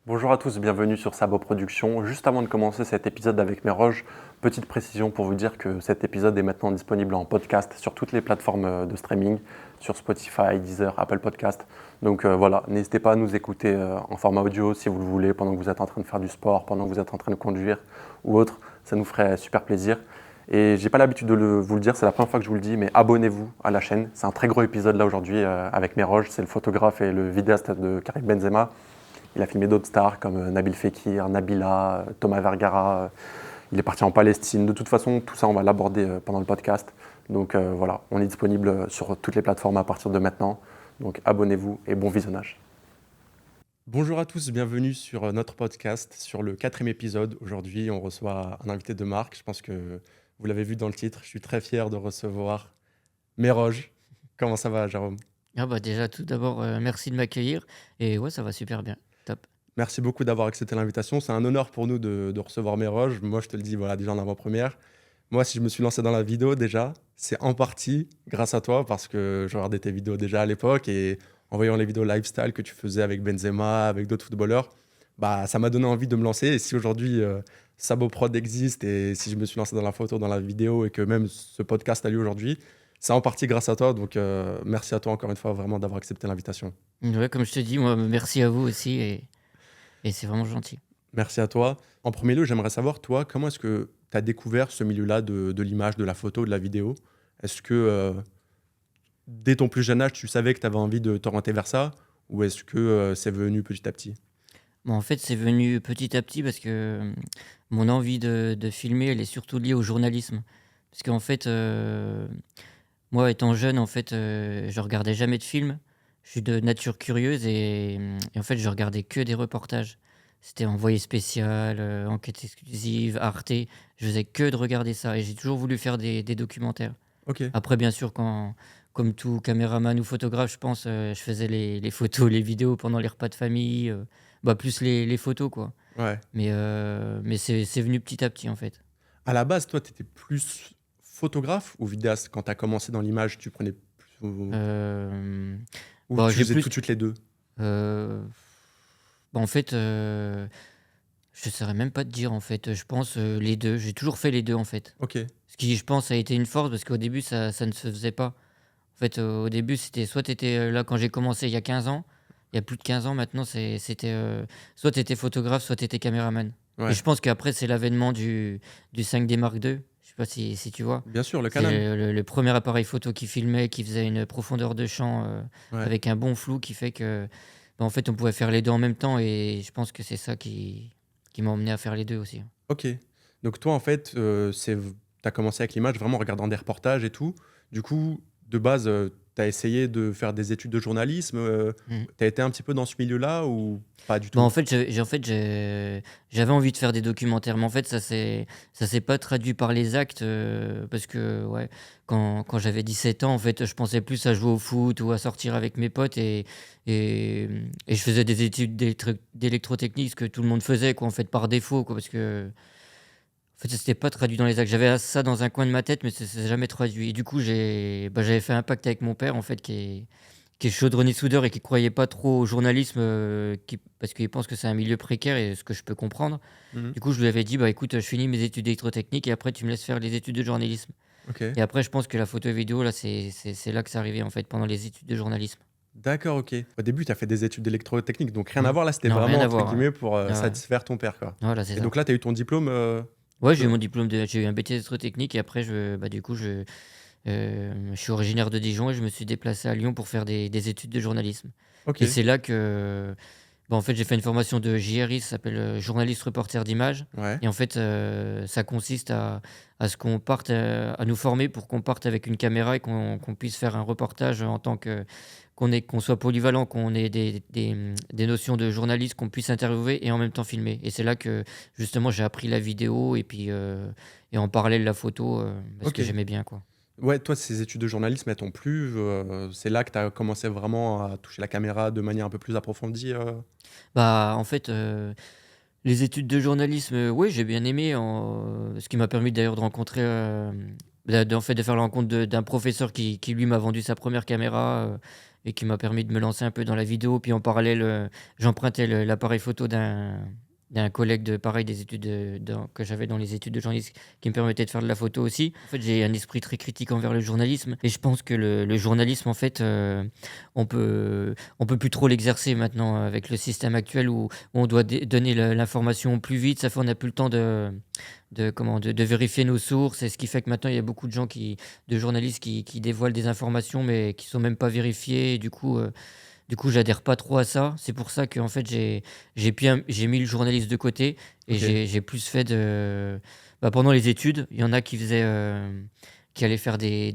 Bonjour à tous, bienvenue sur Sabo Productions. Juste avant de commencer cet épisode avec Meroge, petite précision pour vous dire que cet épisode est maintenant disponible en podcast sur toutes les plateformes de streaming, sur Spotify, Deezer, Apple Podcast. Donc voilà, n'hésitez pas à nous écouter en format audio si vous le voulez, pendant que vous êtes en train de faire du sport, pendant que vous êtes en train de conduire ou autre. Ça nous ferait super plaisir. Et j'ai pas l'habitude de vous le dire, c'est la première fois que je vous le dis, mais abonnez-vous à la chaîne. C'est un très gros épisode là aujourd'hui avec Meroge, c'est le photographe et le vidéaste de Karim Benzema. Il a filmé d'autres stars comme Nabil Fekir, Nabila, Thomas Vergara. Il est parti en Palestine. De toute façon, tout ça, on va l'aborder pendant le podcast. Donc voilà, on est disponible sur toutes les plateformes à partir de maintenant. Donc abonnez-vous et bon visionnage. Bonjour à tous, bienvenue sur notre podcast, sur le 4e épisode. Aujourd'hui, on reçoit un invité de marque. Je pense que vous l'avez vu dans le titre. Je suis très fier de recevoir Meroge. Comment ça va, Jérôme? Ah bah déjà, tout d'abord, merci de m'accueillir. Et ouais, ça va super bien. Top. Merci beaucoup d'avoir accepté l'invitation. C'est un honneur pour nous de recevoir Meroge. Moi, je te le dis voilà, déjà en avant-première. Moi, si je me suis lancé dans la vidéo déjà, c'est en partie grâce à toi parce que je regardais tes vidéos déjà à l'époque et en voyant les vidéos lifestyle que tu faisais avec Benzema, avec d'autres footballeurs, bah, ça m'a donné envie de me lancer. Et si aujourd'hui, Sabo Prod existe et si je me suis lancé dans la photo, dans la vidéo et que même ce podcast a lieu aujourd'hui, c'est en partie grâce à toi. Donc, merci à toi encore une fois vraiment d'avoir accepté l'invitation. Ouais, comme je te dis, moi, merci à vous aussi et c'est vraiment gentil. Merci à toi. En premier lieu, j'aimerais savoir, toi, comment est-ce que tu as découvert ce milieu-là de l'image, de la photo, de la vidéo? Est-ce que dès ton plus jeune âge, tu savais que tu avais envie de t'orienter vers ça? Ou est-ce que c'est venu petit à petit? Bon, en fait, c'est venu petit à petit parce que mon envie de filmer, elle est surtout liée au journalisme. Parce qu'en fait, moi, étant jeune, en fait, je regardais jamais de films. Je suis de nature curieuse et en fait, je regardais que des reportages. C'était Envoyé spécial, Enquête exclusive, Arte. Je faisais que de regarder ça et j'ai toujours voulu faire des documentaires. Ok, Après, bien sûr, comme tout caméraman ou photographe, je pense, je faisais les photos, les vidéos pendant les repas de famille, bah, plus les photos, quoi. ouais. Mais c'est venu petit à petit, en fait. À la base, toi, tu étais plus photographe ou vidéaste? Quand tu as commencé dans l'image, tu prenais plus... Hem, Ou bah, tu j'ai faisais plus tout de suite les deux? heu, bah, en fait, je saurais même pas te dire, en fait. Je pense, les 2. J'ai toujours fait les 2 en fait. Ok, Ce qui, je pense, a été une force parce qu'au début, ça ne se faisait pas. En fait, au début, c'était soit tu étais, là, quand j'ai commencé il y a 15 ans, il y a plus de 15 ans maintenant, c'était, soit tu étais photographe, soit tu étais caméraman. Et ouais. je pense qu'après, c'est l'avènement du 5D Mark II. Je sais pas si tu vois? Bien sûr, le C'est Canon. le 1er appareil photo qui filmait, qui faisait une profondeur de champ, Ouais. avec un bon flou qui fait que, bah, en fait, on pouvait faire les 2 en même temps et je pense que c'est ça qui m'a emmené à faire les 2 aussi. Ok. Donc toi, en fait, tu as commencé avec l'image vraiment en regardant des reportages et tout. Du coup, de base, tu as essayé de faire des études de journalisme. Mmh. Tu as été un petit peu dans ce milieu-là ou pas du Bah, en tout? fait, j'avais envie de faire des documentaires, mais en fait, ça s'est pas traduit par les actes, parce que, ouais, quand j'avais 17 ans, en fait, je pensais plus à jouer au foot ou à sortir avec mes potes et je faisais des études d'électrotechnique, ce que tout le monde faisait, quoi, en fait, par défaut, quoi, parce que, en fait, ça s'était pas traduit dans les actes. J'avais ça dans un coin de ma tête, mais ça s'est jamais traduit et du coup, j'avais fait un pacte avec mon père, en fait, qui est chaudronnier soudeur et qui croyait pas trop au journalisme, parce qu'il pense que c'est un milieu précaire et ce que je peux comprendre. Mhm. Du coup, je lui avais dit: «Bah, écoute, je finis mes études d'électrotechnique et après tu me laisses faire les études de journalisme» Ok. et après je pense que la photo et vidéo là, c'est là que c'est arrivé en fait, pendant les études de journalisme. D'accord, ok. Au début, tu as fait des études d'électrotechnique, donc rien à Mmh. voir. Là, c'était Non, rien vraiment, à entre voir, guillemets, pour ouais. satisfaire ton père, quoi. Voilà, c'est Et ça. donc là, tu as eu ton diplôme. Ouais, j'ai eu De- mon diplôme j'ai eu un BTS électrotechnique et après bah, du coup, je suis originaire de Dijon et je me suis déplacé à Lyon pour faire des études de journalisme Ok. et c'est là que, bah, en fait, j'ai fait une formation de JRI, ça s'appelle, journaliste reporter d'image Ouais. et en fait, ça consiste à ce qu'on parte, à nous former pour qu'on parte avec une caméra et qu'on puisse faire un reportage en tant qu'on soit polyvalent, qu'on ait des notions de journaliste, qu'on puisse interviewer et en même temps filmer et c'est là que, justement, j'ai appris la vidéo et puis, et en parallèle la photo, parce Ok. que j'aimais bien, quoi. Ouais, toi, ces études de journalisme, elles t'ont plu. C'est là que tu as commencé vraiment à toucher la caméra de manière un peu plus approfondie. Bah, en fait, les études de journalisme, oui, j'ai bien aimé ce qui m'a permis d'ailleurs de rencontrer, en fait, de faire la rencontre d'un professeur qui lui m'a vendu sa première caméra, et qui m'a permis de me lancer un peu dans la vidéo. Puis en parallèle, j'empruntais l'appareil photo d'un collègue pareil des études que j'avais dans les études de journalisme qui me permettait de faire de la photo aussi. En fait, j'ai un esprit très critique envers le journalisme et je pense que le journalisme, en fait, on peut plus trop l'exercer maintenant avec le système actuel où on doit donner l'information plus vite. Ça fait on n'a plus le temps de vérifier nos sources et ce qui fait que maintenant il y a beaucoup de journalistes qui dévoilent des informations mais qui sont même pas vérifiées. Et du coup, j'adhère pas trop à ça. C'est pour ça qu'en fait, j'ai mis le journaliste de côté et Ok. j'ai plus fait pendant les études, il y en a qui allaient faire des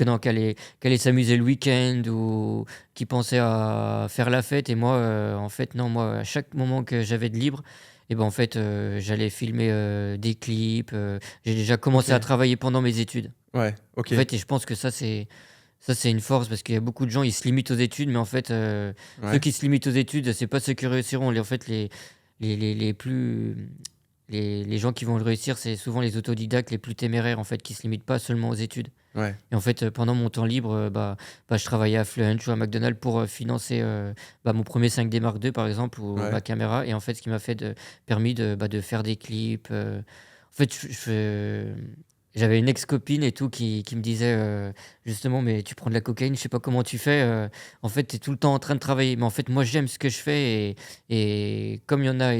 non, qui allaient s'amuser le week-end ou qui pensaient à faire la fête. Et moi, en fait, non, moi, à chaque moment que j'avais de libre, et ben en fait, j'allais filmer des clips. J'ai déjà commencé à Ok. travailler pendant mes études. Ouais, ok. En fait, et je pense que ça, c'est une force parce qu'il y a beaucoup de gens, ils se limitent aux études, mais en fait, ceux Ouais. qui se limitent aux études, c'est pas ceux qui réussiront. En fait, les plus, les gens qui vont le réussir, c'est souvent les autodidactes les plus téméraires, en fait, qui se limitent pas seulement aux études. Ouais. Et en fait, pendant mon temps libre, je travaillais à Fluent ou à McDonald's pour financer mon premier 5D Mark II, par exemple, ou Ouais. ma caméra. Et en fait, ce qui m'a permis de faire des clips. En fait, j'avais une ex-copine et tout qui me disait justement, mais tu prends de la cocaïne, je sais pas comment tu fais. En fait, tu es tout le temps en train de travailler. Mais en fait, moi, j'aime ce que je fais. Et comme il y en a,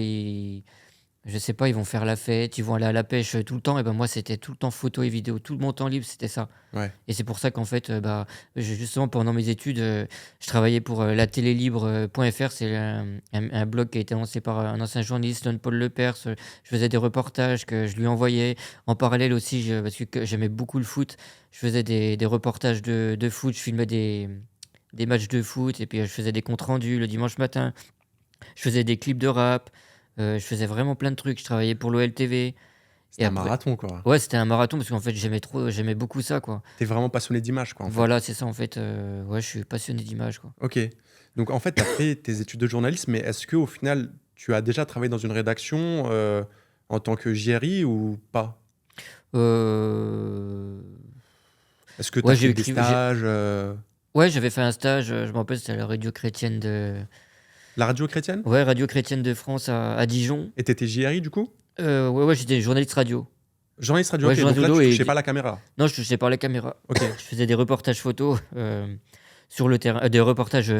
je sais pas, ils vont faire la fête, ils vont aller à la pêche tout le temps. Et ben moi, c'était tout le temps photo et vidéo. Tout mon temps libre, c'était ça. Ouais. Et c'est pour ça qu'en fait, justement, pendant mes études, je travaillais pour la télélibre.fr. C'est un blog qui a été lancé par un ancien journaliste, Don Paul Lepers. Je faisais des reportages que je lui envoyais. En parallèle aussi, parce que j'aimais beaucoup le foot, je faisais des reportages de foot. Je filmais des matchs de foot et puis je faisais des comptes rendus le dimanche matin. Je faisais des clips de rap. Je faisais vraiment plein de trucs. Je travaillais pour l'OLTV. C'était Et un après, marathon, quoi. ouais, c'était un marathon parce qu'en fait, j'aimais beaucoup ça, quoi. T'es vraiment passionné d'image, quoi, en fait. Voilà, c'est ça en fait, ouais, je suis passionné d'image, quoi. Ok. Donc, en fait, tu as fait tes études de journalisme, mais est-ce qu'au final, tu as déjà travaillé dans une rédaction en tant que JRI ou pas? Heu, Est-ce que tu as ouais, fait des stages ouais, j'avais fait un stage, je me rappelle, c'était à la radio chrétienne La radio chrétienne? Radio chrétienne de France à Dijon. Et t'étais JRI, du coup? Ouais, ouais, j'étais journaliste radio. Journaliste radio, Ouais, ok. Donc journaliste là, audio tu et touchais pas la caméra. non, je touchais par la caméra. Ok. Je faisais des reportages photos, sur le terrain, des reportages,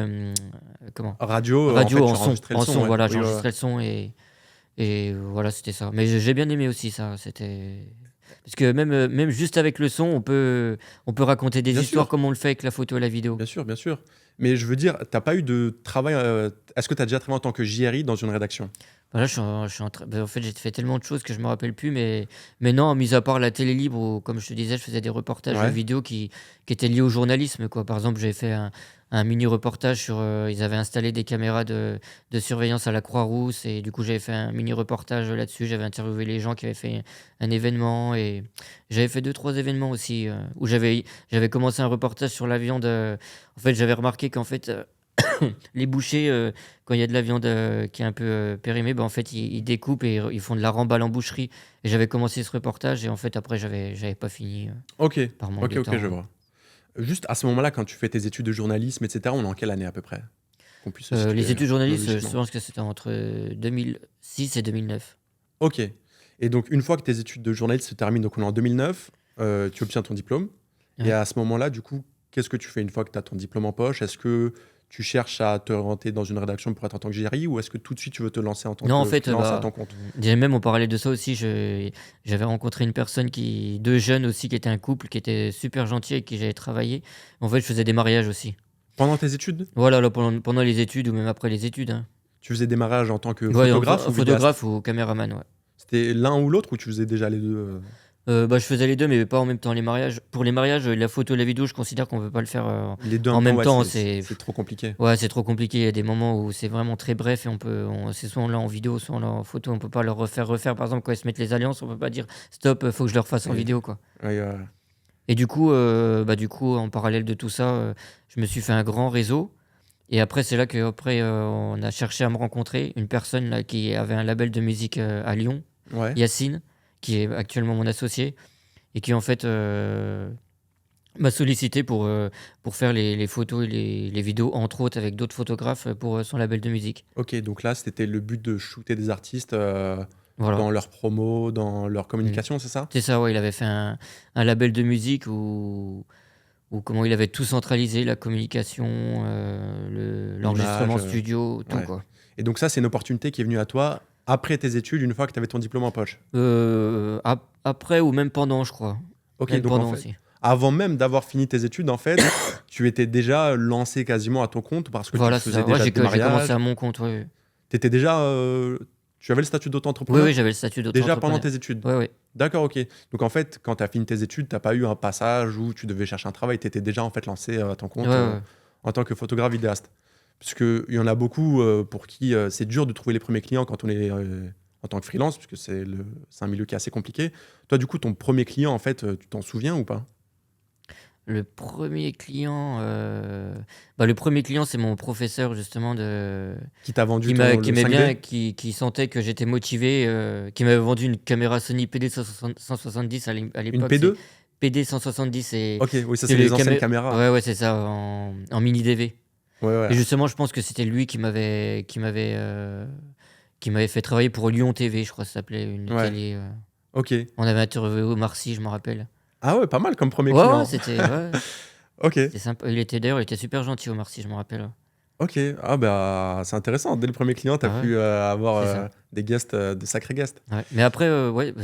comment? Radio, en fait, Radio tu enregistrais le en son, son, ouais. voilà, Oui, ouais, ouais. j'enregistrais le son et voilà, c'était ça. Mais j'ai bien aimé aussi ça, c'était parce que même juste avec le son, on peut raconter des Bien histoires sûr. comme on le fait avec la photo et la vidéo. Bien sûr, bien sûr. Mais je veux dire, t'as pas eu de travail. Est-ce que tu as déjà travaillé en tant que JRI dans une rédaction? Bah, là, en fait, j'ai fait tellement de choses que je me rappelle plus, mais non, mis à part la télé libre où, comme je te disais, je faisais des reportages Ouais. vidéo qui étaient liés au journalisme, quoi. Par exemple, j'avais fait un mini reportage sur, ils avaient installé des caméras de surveillance à la Croix-Rousse et du coup, j'avais fait un mini reportage là-dessus. J'avais interviewé les gens qui avaient fait un événement et j'avais fait 2-3 événements aussi, où j'avais commencé un reportage sur la viande. En fait, j'avais remarqué qu'en fait, les bouchers, quand il y a de la viande qui est un peu périmée, en fait, ils découpent et ils font de la remballe en boucherie. Et j'avais commencé ce reportage et en fait, après, j'avais pas fini Ok, par manque ok, de ok, je temps. vois. Juste à ce moment-là, quand tu fais tes études de journalisme, etc., on est en quelle année à peu près? Qu'on puisse se situer Les études journalistes, je chronologiquement. pense que c'était entre 2006 et 2009. Ok. Et donc, une fois que tes études de journalisme se terminent, donc on est en 2009, tu obtiens ton diplôme. Et Ouais. à ce moment-là, du coup, qu'est-ce que tu fais une fois que tu as ton diplôme en poche? Est-ce que tu cherches à te orienter dans une rédaction pour être en tant que JRI ou est-ce que tout de suite tu veux te lancer en tant Non, en que fait, freelance à ton compte? déjà même, on parlait de ça aussi. J'avais rencontré une personne deux jeunes aussi, qui étaient un couple, qui était super gentil, avec qui j'avais travaillé. En fait, je faisais des mariages aussi. Pendant tes études, Voilà, là, pendant les études ou même après les études, hein. tu faisais des mariages en tant que Ouais, photographe ou vidéaste? photographe ou caméraman, ouais. C'était l'un ou l'autre ou tu faisais déjà les deux? Je faisais les deux, mais pas en même temps. Les mariages, pour les mariages, la photo et la vidéo, je considère qu'on peut pas le faire Les deux en même ouais, temps. c'est trop compliqué. Ouais, c'est trop compliqué. Il y a des moments où c'est vraiment très bref et c'est soit là en vidéo, soit là en photo. On peut pas leur refaire. Par exemple, quand ils se mettent les alliances, on peut pas dire stop, faut que je leur fasse en Oui. vidéo, quoi. Ouais, Et du coup, en parallèle de tout ça, je me suis fait un grand réseau. Et après, c'est là on a cherché à me rencontrer. Une personne là, qui avait un label de musique à Lyon, ouais. Yacine, qui est actuellement mon associé, et qui en fait m'a sollicité pour faire les photos et les vidéos, entre autres, avec d'autres photographes pour son label de musique. Ok, donc là, c'était le but de shooter des artistes Voilà. dans leur promo, dans leur Mm. communication, c'est ça? C'est ça, ouais, il avait fait un label de musique où comment il avait tout centralisé, la communication, l'enregistrement L'image. studio, tout Ouais. quoi. Et donc ça, c'est une opportunité qui est venue à toi après tes études, une fois que tu avais ton diplôme en poche. Après ou même pendant, je crois. Ok, Même donc en pendant fait, aussi. avant même d'avoir fini tes études, en fait, tu étais déjà lancé quasiment à ton compte parce que tu Voilà, c'est faisais ça. Ouais, déjà j'ai des commencé mariages. à mon compte, ouais. T'étais déjà, tu avais le statut Oui, d'auto-entrepreneur oui, j'avais le statut déjà pendant d'auto-entrepreneur. tes études. Ouais, ouais. D'accord, ok. Donc en fait, quand tu as fini tes études, t'as pas eu un passage où tu devais chercher un travail, tu étais déjà en fait lancé à ton Ouais, compte ouais. en tant que photographe vidéaste. Parce qu'il y en a beaucoup pour qui c'est dur de trouver les premiers clients quand on est en tant que freelance, puisque c'est un milieu qui est assez compliqué. Toi, du coup, ton premier client, en fait, tu t'en souviens ou pas? Le premier client, c'est mon professeur justement Qui t'a vendu qui le m'aimait bien 5D? et qui sentait que j'étais motivé, qui m'avait vendu une caméra Sony PD 170 à Une l'époque, c'est P2? PD 170 et Ok, oui, ça, c'est c'est le les anciennes camé caméras. ouais, ouais, c'est ça, en mini DV Ouais, ouais. et justement, je pense que c'était lui qui m'avait fait travailler pour Lyon TV, je crois que ça s'appelait, une Ouais, télé, ok. on avait interviewé Omar Sy, je me rappelle. Ah ouais, pas mal comme premier Ouais, ouais, client. c'était Ok. sympa. Il était super gentil, Omar Sy, je me rappelle. Ok, ah bah c'est intéressant. Dès le premier client, tu as Ah ouais, pu avoir c'est ça. des guests, de sacrés guests. Ouais. Mais après, ouais,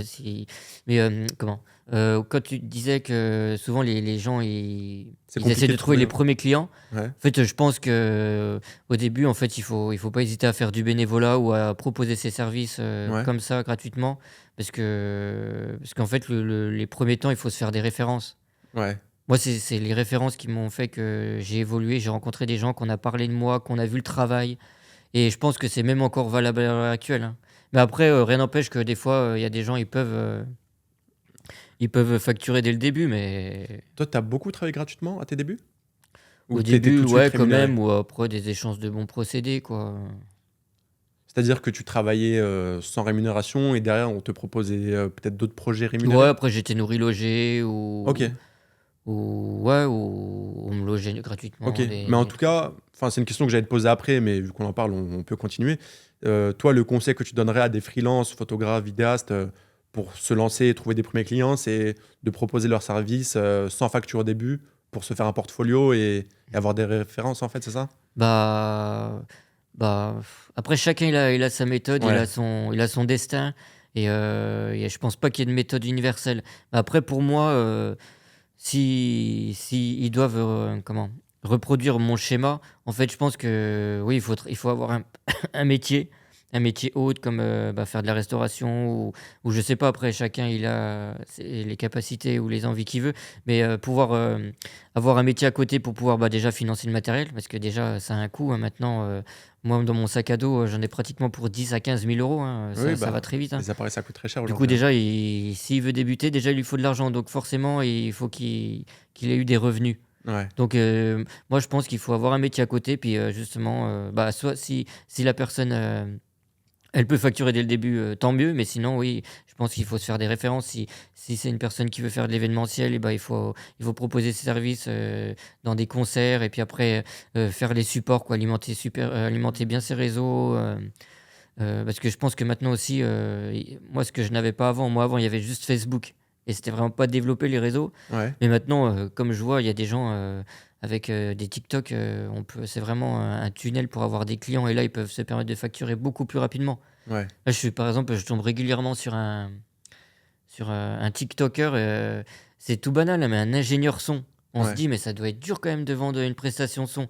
mais comment? Quand tu disais que souvent les gens C'est ils essaient compliqué de de trouver trouver. les premiers clients. Ouais, En fait, je pense que au début, en fait, il faut pas hésiter à faire du bénévolat ou à proposer ses services ouais, comme ça gratuitement, parce qu'en fait, les premiers temps, il faut se faire des références. ouais, Moi, c'est les références qui m'ont fait que j'ai évolué. J'ai rencontré des gens qu'on a parlé de moi, qu'on a vu le travail. Et je pense que c'est même encore valable à l'heure actuelle, hein. Mais après, rien n'empêche que des fois, il y a des gens, ils peuvent facturer dès le début, mais Toi, tu as beaucoup travaillé gratuitement à tes débuts? Ou au t'étais début, tout de suite ouais, quand rémunéré? même, ou après des échanges de bons procédés, quoi. C'est-à-dire que tu travaillais sans rémunération et derrière, on te proposait peut-être d'autres projets Ouais, rémunérés? après j'étais nourri, logé, Ok, ou on me logeait ok. gratuitement, Mais en des tout trucs comme ça. cas, enfin, c'est une question que j'allais te poser après, mais vu qu'on en parle, on peut continuer. Toi, le conseil que tu donnerais à des freelances, photographes, vidéastes, pour se lancer et trouver des premiers clients, c'est de proposer leurs services sans facture au début pour se faire un portfolio et avoir des références, en fait, c'est ça? Bah, après chacun il a sa méthode, Ouais, il a son destin et je pense pas qu'il y ait de méthode universelle. Après pour moi, si ils doivent, comment? Reproduire mon schéma, en fait, je pense que oui, il faut avoir un un métier un métier autre comme, faire de la restauration ou je sais pas, après chacun il a les capacités ou les envies qu'il veut, mais, pouvoir, avoir un métier à côté pour pouvoir, déjà financer le matériel parce que déjà ça a un coût, hein, maintenant, moi dans mon sac à dos, j'en ai pratiquement pour 10 à 15 000 €, hein, oui, ça va bah, très vite, hein. les appareils, ça coûte très cher Du coup aujourd'hui, hein. déjà s'il veut débuter, déjà il lui faut de l'argent donc forcément il faut qu'il ait eu des revenus. Ouais, Donc moi je pense qu'il faut avoir un métier à côté puis, justement, soit si la personne, elle peut facturer dès le début, tant mieux, mais sinon oui, je pense qu'il faut se faire des références. Si c'est une personne qui veut faire de l'événementiel et il faut proposer ses services, dans des concerts et puis après, faire les supports quoi, alimenter bien ses réseaux, parce que je pense que maintenant aussi, moi ce que je n'avais pas avant, moi avant il y avait juste Facebook et c'était vraiment pas développé les réseaux. ouais, Mais maintenant, comme je vois, il y a des gens, avec, des TikTok, c'est vraiment un tunnel pour avoir des clients et là, ils peuvent se permettre de facturer beaucoup plus rapidement. ouais. Là, par exemple, je tombe régulièrement sur un TikToker, c'est tout banal, hein, mais un ingénieur son. On se Ouais. dit: «Mais ça doit être dur quand même de vendre une prestation son».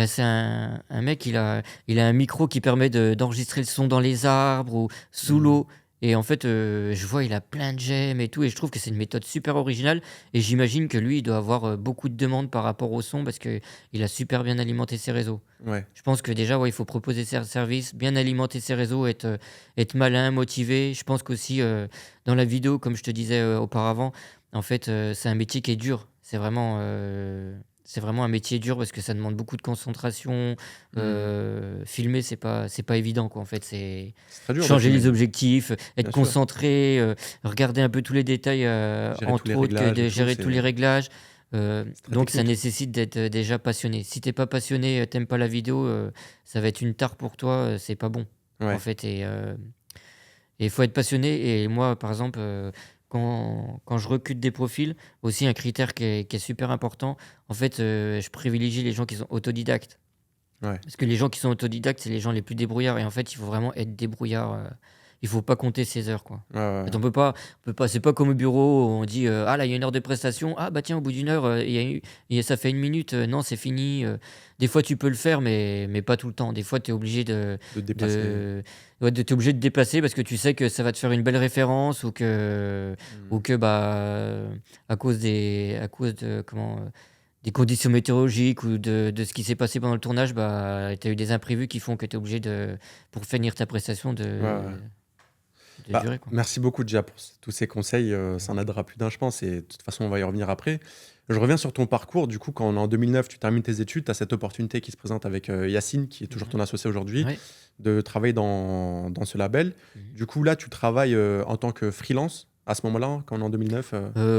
C'est un mec, il a un micro qui permet d'enregistrer le son dans les arbres ou sous Mmh. l'eau et en fait, je vois, il a plein de j'aime et tout et je trouve que c'est une méthode super originale et j'imagine que lui, il doit avoir, beaucoup de demandes par rapport au son parce qu'il a super bien alimenté ses réseaux. Ouais, Je pense que déjà, ouais, il faut proposer ses services, bien alimenter ses réseaux, être malin, motivé. Je pense qu'aussi, dans la vidéo, comme je te disais, auparavant, en fait, c'est un métier qui est dur. C'est vraiment un métier dur parce que ça demande beaucoup de concentration. mmh. Filmer, c'est pas évident, quoi, en fait. C'est C'est très dur de changer les filmer, objectifs, être bien sûr. concentré, regarder un peu tous les détails, Gérer tous entre les autres, que réglages et de tout, gérer tous les c'est réglages. C'est très Donc ça technique. nécessite d'être déjà passionné. Si t'es pas passionné, t'aimes pas la vidéo, ça va être une tare pour toi, c'est pas bon en Ouais. fait. Et il faut être passionné. Et moi, par exemple, quand je recrute des profils, aussi un critère qui est super important, en fait, je privilégie les gens qui sont autodidactes. Ouais. Parce que les gens qui sont autodidactes, c'est les gens les plus débrouillards. Et en fait, il faut vraiment être débrouillard. Il faut pas compter ses heures, quoi. Ouais, ouais, En fait, ouais. on peut pas. C'est pas comme au bureau où on dit ah là il y a une heure de prestation. Ah bah tiens au bout d'une heure ça fait une minute. Non c'est fini. Des fois tu peux le faire mais pas tout le temps. Des fois tu es obligé De te déplacer. de t'es obligé de te déplacer parce que tu sais que ça va te faire une belle référence ou Mmh. que à cause de des conditions météorologiques ou de ce qui s'est passé pendant le tournage, bah, tu as eu des imprévus qui font que tu es obligé pour finir ta prestation, Ouais, ouais. de Bah, durer, quoi. merci beaucoup déjà pour tous ces conseils, ça en aidera plus d'un, je pense et de toute façon, on va y revenir après. Je reviens sur ton parcours, du coup, quand en 2009, tu termines tes études, tu as cette opportunité qui se présente avec, Yacine, qui est toujours ton associé aujourd'hui, Ouais. de travailler dans ce label. Mmh. Du coup, là, tu travailles, en tant que freelance à ce moment-là, quand on est en 2009,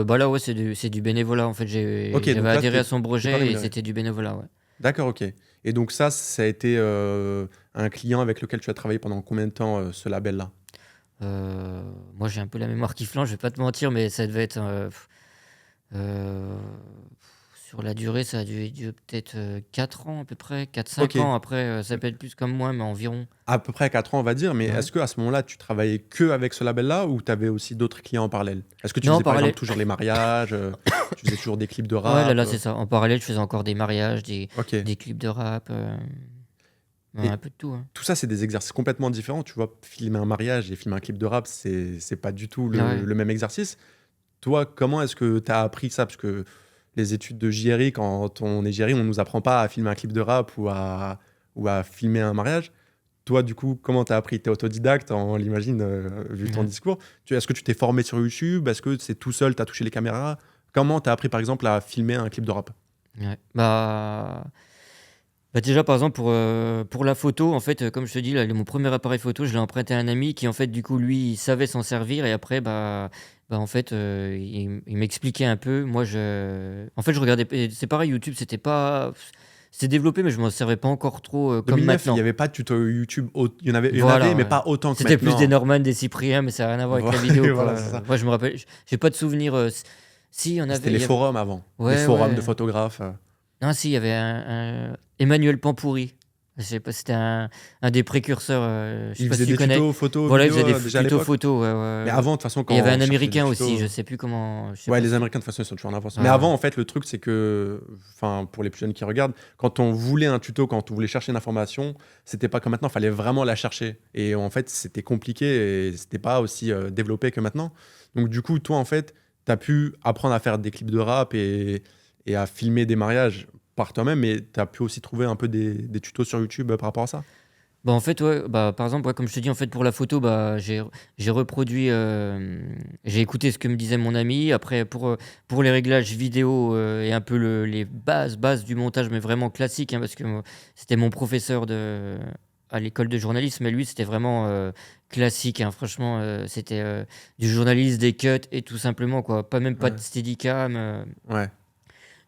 Bah, là, ouais, c'est du bénévolat, en fait. OK, J'avais donc là, adhéré à son tu pas projet et rémunéré? c'était du bénévolat, ouais. D'accord, OK et donc ça a été, un client avec lequel tu as travaillé pendant combien de temps, ce label-là? Moi, j'ai un peu la mémoire qui flanche, je vais pas te mentir, mais ça devait être, heu, sur la durée, ça a dû peut-être, 4 ans à peu près, 4 5 ans. OK. Après, ça peut être plus comme moins, mais environ. À peu près 4 ans, on va dire, mais Ouais. est-ce qu'à ce moment-là, tu travaillais que avec ce label-là ou tu avais aussi d'autres clients en parallèle? Est-ce que tu Non, en faisais, par exemple, parallèle. toujours les mariages, tu faisais toujours des clips de Ouais, là, rap, c'est ça. En parallèle, je faisais encore des mariages, OK des clips de rap, ouais, un et peu de tout, hein. tout ça, c'est des exercices complètement différents, tu vois? Filmer un mariage et filmer un clip de rap, c'est pas du tout Ouais. le même exercice. Toi, comment est-ce que tu as appris ça? Parce que les études de JRI, quand on est JRI, on nous apprend pas à filmer un clip de rap ou à filmer un mariage. Toi, du coup, comment tu as appris? Tu es autodidacte, on l'imagine, vu ton Ouais. discours. Est-ce que tu t'es formé sur YouTube? Est-ce que c'est tout seul, tu as touché les caméras? Comment tu as appris, par exemple, à filmer un clip de rap? Ouais. Déjà, par exemple, pour la photo, en fait, comme je te dis, là, mon premier appareil photo, je l'ai emprunté à un ami qui, en fait, du coup, lui, il savait s'en servir et après, en fait, il m'expliquait un peu. Moi, en fait, je regardais et c'est pareil, YouTube, c'était développé, mais je m'en servais pas encore trop, comme 2009, il n'y maintenant. avait pas de tuto YouTube. Il y en avait, Voilà, mais ouais. pas autant que C'était plus des maintenant. Norman, des Cyprien, mais ça a rien à voir avec la Voilà, vidéo, voilà, quoi. c'est ça. Moi, je me rappelle, j'ai pas de souvenir, si, C'était il les y avait forums avant. Les ouais, forums de ouais. photographes. Non, si, il y avait un Emmanuel Pampouri. Je sais pas, c'était un des précurseurs, je sais Ils pas si faisaient tu des connais? tutos photos, Voilà, il vidéos faisait des déjà à tutos l'époque. photos, ouais, Mais ouais, ouais. avant, de toute façon, Et il y quand avait on un cherchait des américain aussi, tutos. je sais plus comment, je sais Ouais, pas les si Américains, de toute façon, ils sont toujours en avance. ouais, Mais ouais. avant, en fait, le truc, c'est que, enfin, pour les plus jeunes qui regardent, quand on voulait un tuto, quand on voulait chercher une information, c'était pas comme maintenant, il fallait vraiment la chercher. Et en fait, c'était compliqué et c'était pas aussi développé que maintenant. Donc, du coup, toi, en fait, tu as pu apprendre à faire des clips de rap et à filmer des mariages par toi-même, mais tu as pu aussi trouver un peu des tutos sur YouTube par rapport à ça. En fait, ouais, par exemple, ouais, comme je te dis, en fait, pour la photo, j'ai reproduit, j'ai écouté ce que me disait mon ami. Après, pour les réglages vidéo, et un peu les bases du montage, mais vraiment classique, hein, parce que moi, c'était mon professeur à l'école de journalisme, mais lui, c'était vraiment classique, hein, franchement, c'était du journalisme, des cuts et tout simplement, quoi. Pas de Ouais. steadicam. Ouais.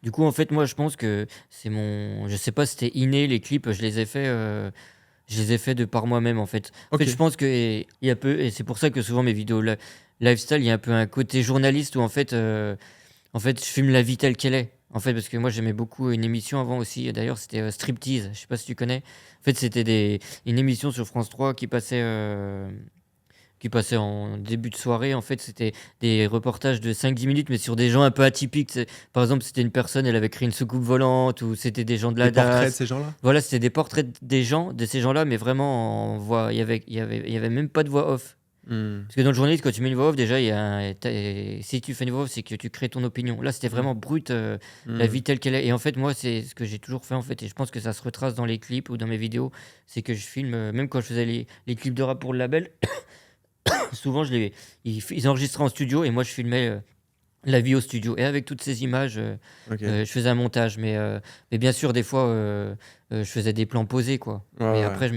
Du coup, en fait, moi, je pense que je sais pas si c'était inné, les clips, je les ai faits de par moi-même, en fait. En fait, je Ok. pense que il y a peu et c'est pour ça que souvent mes vidéos lifestyle, il y a un peu un côté journaliste où en fait, je filme la vie telle qu'elle est. En fait, parce que moi, j'aimais beaucoup une émission avant aussi, d'ailleurs, c'était, Striptease, je sais pas si tu connais? En fait, c'était une émission sur France 3 qui passait en début de soirée. En fait, c'était des reportages de 5 10 minutes, mais sur des gens un peu atypiques, tu sais. Par exemple, c'était une personne, elle avait créé une soucoupe volante ou c'était des gens de Des la portraits de DAS. ces gens-là? Voilà, c'était des portraits des gens, de ces gens-là, mais vraiment en voix. Il y avait même pas de voix off. Hmm. Parce que dans le journalisme, quand tu mets une voix off, déjà, si tu fais une voix off, c'est que tu crées ton opinion. Là, c'était Hmm. vraiment brut, la Hmm. vie telle qu'elle est. Et en fait, moi, c'est ce que j'ai toujours fait, en fait. Et je pense que ça se retrace dans les clips ou dans mes vidéos. C'est que je filme, même quand je faisais les clips de rap pour le label, souvent, ils enregistraient en studio et moi, je filmais la vie au studio. Et avec toutes ces images, Ok. je faisais un montage. Mais bien sûr, des fois, je faisais des plans posés, quoi. Ouais, Mais ouais. après,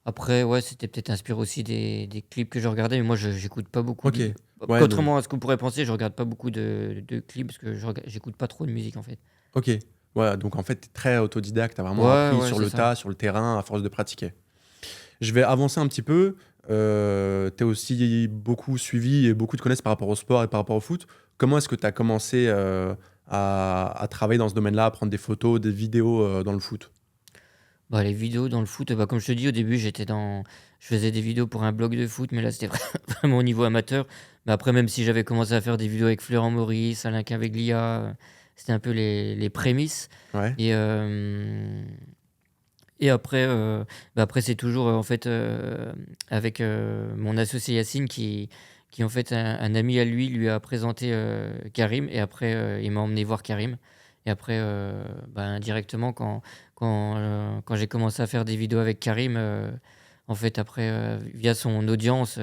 Après, ouais, c'était peut-être inspiré aussi des clips que je regardais, mais moi, j'écoute pas beaucoup. Ok. Ouais, donc, Contrairement à ce qu'on pourrait penser, je regarde pas beaucoup de clips parce que j'écoute pas trop de musique en fait. ok. Ouais, donc en fait, tu es très autodidacte, tu as vraiment Ouais, appris ouais, sur c'est le ça. tas, sur le terrain, à force de pratiquer. Je vais avancer un petit peu. Tu es aussi beaucoup suivi et beaucoup te connaissent par rapport au sport et par rapport au foot. Comment est-ce que tu as commencé à travailler dans ce domaine-là, à prendre des photos, des vidéos dans le foot? Bah, les vidéos dans le foot, bah, comme je te dis, au début, je faisais des vidéos pour un blog de foot, mais là, c'était vraiment au niveau amateur. Mais après, même si j'avais commencé à faire des vidéos avec Florent Maurice, Alain Caveglia, c'était un peu les prémices. Ouais. Et, et après, bah, après c'est toujours en fait avec mon associé Yacine qui en fait un ami à lui a présenté Karim et après il m'a emmené voir Karim. Et après, bah, indirectement, quand j'ai commencé à faire des vidéos avec Karim, en fait, après, via son audience,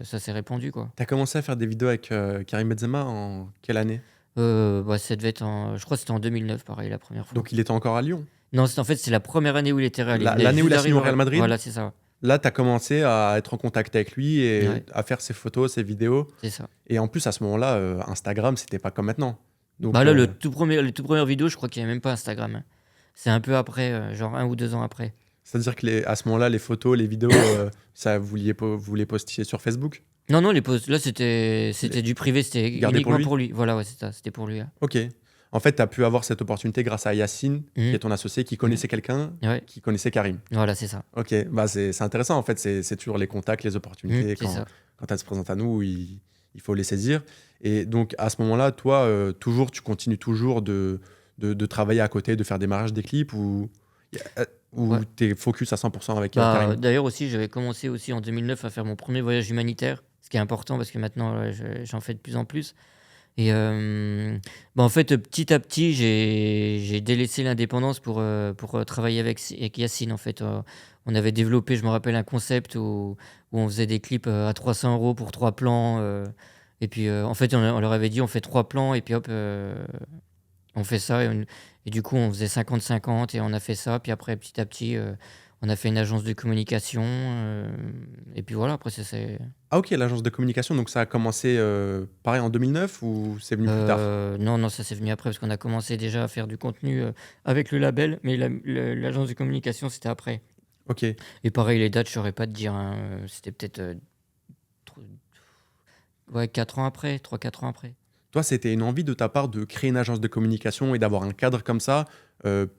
ça s'est répandu, quoi. Tu as commencé à faire des vidéos avec Karim Benzema en quelle année? Bah, ça devait être je crois que c'était en 2009, pareil, la première fois. Donc il était encore à Lyon. Non, en fait, c'est la première année où il était réel. Il venait L'année où juste il a signé au d'arriver. Real Madrid? Voilà, c'est ça. Là, tu as commencé à être en contact avec lui et Ouais, à faire ses photos, ses vidéos. c'est ça. Et en plus, à ce moment-là, Instagram, c'était pas comme maintenant. Donc, Bah là, les tout premières vidéos, je crois qu'il n'y avait même pas Instagram, hein. C'est un peu après, genre 1 ou 2 ans après. c'est-à-dire que à ce moment-là, les photos, les vidéos, ça, vous les postiez sur Facebook? Non, non, les posts, là, c'était du privé, c'était Gardé pour uniquement lui? pour lui. Voilà, ouais, c'est ça, c'était pour lui, hein. Ok. En fait, tu as pu avoir cette opportunité grâce à Yacine, qui Mhm. est ton associé, qui connaissait quelqu'un Ouais, qui connaissait Karim. voilà, c'est ça. Ok, bah c'est intéressant en fait, c'est toujours les contacts, les opportunités. C'est ça. Quand elles se présentent à nous, il faut les saisir. Et donc à ce moment-là, toi, tu continues toujours de travailler à côté, de faire des mariages, des clips ou Ouais. tu es focus à 100% avec Bah, Karim? d'ailleurs aussi, j'avais commencé aussi en 2009 à faire mon premier voyage humanitaire, ce qui est important parce que maintenant, j'en fais de plus en plus. Et bah, en fait, petit à petit, j'ai délaissé l'indépendance pour travailler avec Yacine. En fait, on avait développé, je me rappelle, un concept où on faisait des clips à 300 € pour 3 plans. Et puis, en fait, on leur avait dit, on fait 3 plans et puis hop, on fait ça. Et du coup, on faisait 50-50 et on a fait ça. Puis après, petit à petit, on a fait une agence de communication. Et puis voilà, après, c'est. Ah ok, l'agence de communication, donc ça a commencé pareil en 2009 ou c'est venu plus tard? Non, non, ça c'est venu après parce qu'on a commencé déjà à faire du contenu avec le label, mais l'agence de communication c'était après. Ok. Et pareil, les dates, je saurais pas te dire, hein, c'était peut-être tro- ouais, 4 ans après, 3-4 ans après. Toi, c'était une envie de ta part de créer une agence de communication et d'avoir un cadre comme ça,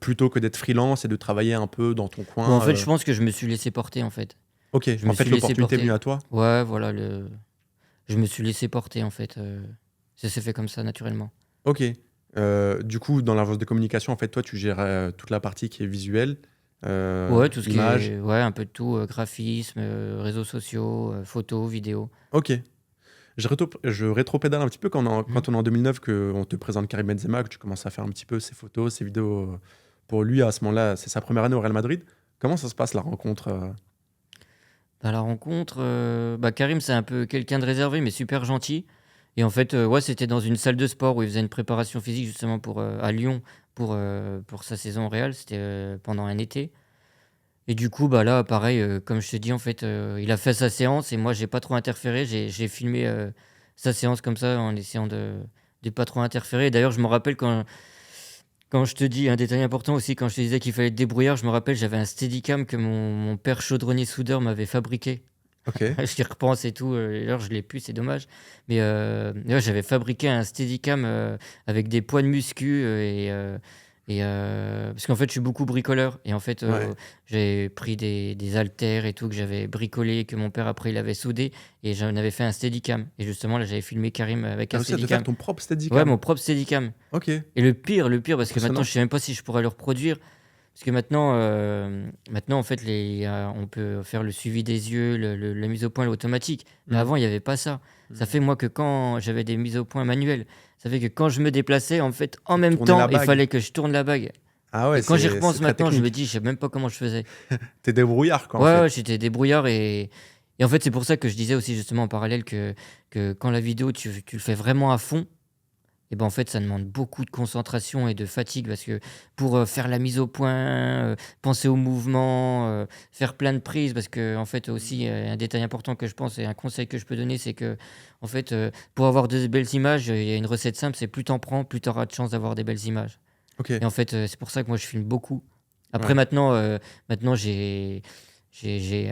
plutôt que d'être freelance et de travailler un peu dans ton Bon, en coin. fait, je pense que je me suis laissé porter en fait. Ok, Je en me fait, suis laissé l'opportunité est porter. venue à toi. Ouais, voilà, je me suis laissé porter en fait. Ça s'est fait comme ça naturellement. Ok. Du coup, dans l'agence de communication, en fait, toi, tu gères toute la partie qui est visuelle, Ouais, tout ce qui image. est, ouais, un peu de tout, graphisme, réseaux sociaux, photos, vidéos. Ok. Je rétropédale un petit peu Mhm. quand on est en 2009, qu'on te présente Karim Benzema, que tu commences à faire un petit peu ses photos, ses vidéos pour lui. À ce moment-là, c'est sa première année au Real Madrid. Comment ça se passe la rencontre À la rencontre, bah, Karim, c'est un peu quelqu'un de réservé, mais super gentil. Et en fait, ouais, c'était dans une salle de sport où il faisait une préparation physique justement à Lyon pour sa saison au Real. C'était pendant un été. Et du coup, bah là, pareil, comme je te dis, en fait, il a fait sa séance et moi, j'ai pas trop interféré. J'ai filmé sa séance comme ça en essayant de pas trop interférer. D'ailleurs, je me rappelle quand je te dis un détail important aussi, quand je te disais qu'il fallait être débrouillard, je me rappelle, j'avais un Steadicam que mon père chaudronnier soudeur m'avait fabriqué. Ok. J'y repense et tout, alors je l'ai plus, c'est dommage. Mais ouais, j'avais fabriqué un Steadicam avec des poids de muscu parce qu'en fait, je suis beaucoup bricoleur. Et en fait, Ouais. j'ai pris des haltères et tout que j'avais bricolé, que mon père après il avait soudé. Et j'en avais fait un Steadicam. Et justement, là, j'avais filmé Karim avec T'as un réussi à te faire Steadicam. ton propre Ouais, Steadicam. mon propre Steadicam. Ok. Et le pire, parce que maintenant, Impressionnant. je sais même pas si je pourrais le reproduire. Parce que maintenant en fait, on peut faire le suivi des yeux, la mise au point automatique. Mais Mhm. avant, il n'y avait pas ça. Ça Mhm. fait moi que quand j'avais des mises au point manuelles, ça fait que quand je me déplaçais, en fait, en même Tourner la temps, il bague. fallait que je tourne la bague. Ah ouais, Et quand j'y c'est repense très maintenant, je me technique. dis, je sais même pas comment je faisais. T'es débrouillard, quoi, en Ouais, fait. ouais, j'étais débrouillard et en fait, c'est pour ça que je disais aussi justement en parallèle que quand la vidéo, tu le fais vraiment à fond, Et ben en fait, ça demande beaucoup de concentration et de fatigue parce que pour faire la mise au point, penser au mouvement, faire plein de prises, parce que en fait aussi, un détail important que je pense et un conseil que je peux donner, c'est que en fait, pour avoir de belles images, il y a une recette simple, c'est plus t'en prends, plus tu auras de chances d'avoir des belles images. Ok, Et en fait, c'est pour ça que moi je filme beaucoup. Après ouais. maintenant j'ai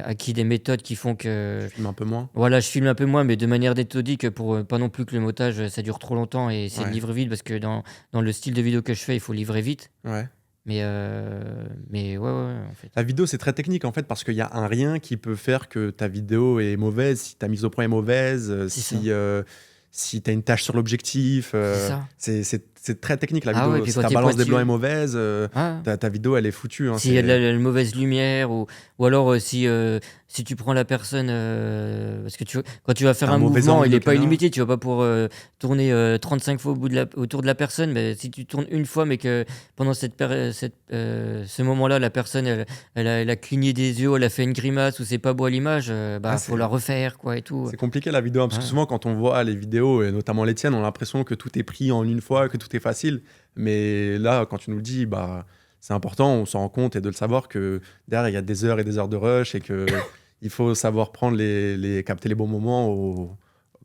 acquis des méthodes qui font Tu que filmes un peu moins. voilà, je filme un peu moins, mais de manière méthodique pour, pas non plus que le montage, ça dure trop longtemps et essayer de Ouais, livrer vite parce que dans le style de vidéo que je fais, il faut livrer vite. ouais. Mais ouais, en fait. La vidéo, c'est très technique en fait parce qu'il y a un rien qui peut faire que ta vidéo est mauvaise, si ta mise au point est mauvaise, C'est ça, si tu as une tâche sur l'objectif. c'est ça. C'est très technique la Ah ouais, vidéo. puis Si quand ta tu es balance des blancs est pointilleux mauvaise, ah, ta vidéo elle est foutue, hein, s'il y a de la c'est... la mauvaise lumière ou alors, si tu prends la personne, parce que quand tu vas faire T'as un un mauvais mouvement, angle il de est pas caméra. illimité. Tu vas pas pouvoir, tourner, 35 fois autour de la personne. Mais si tu tournes une fois, mais que pendant ce moment-là, la personne, elle a cligné des yeux, elle a fait une grimace ou c'est pas beau à l'image, Ah, bah, faut la refaire quoi et tout. c'est compliqué la vidéo, hein, parce que Ouais, souvent quand on voit les vidéos, et notamment les tiennes, on a l'impression que tout est pris en une fois, que tout est facile. Mais là, quand tu nous le dis, bah, c'est important, on s'en rend compte et de le savoir que derrière, il y a des heures et des heures de rush et que il faut savoir prendre capter les bons moments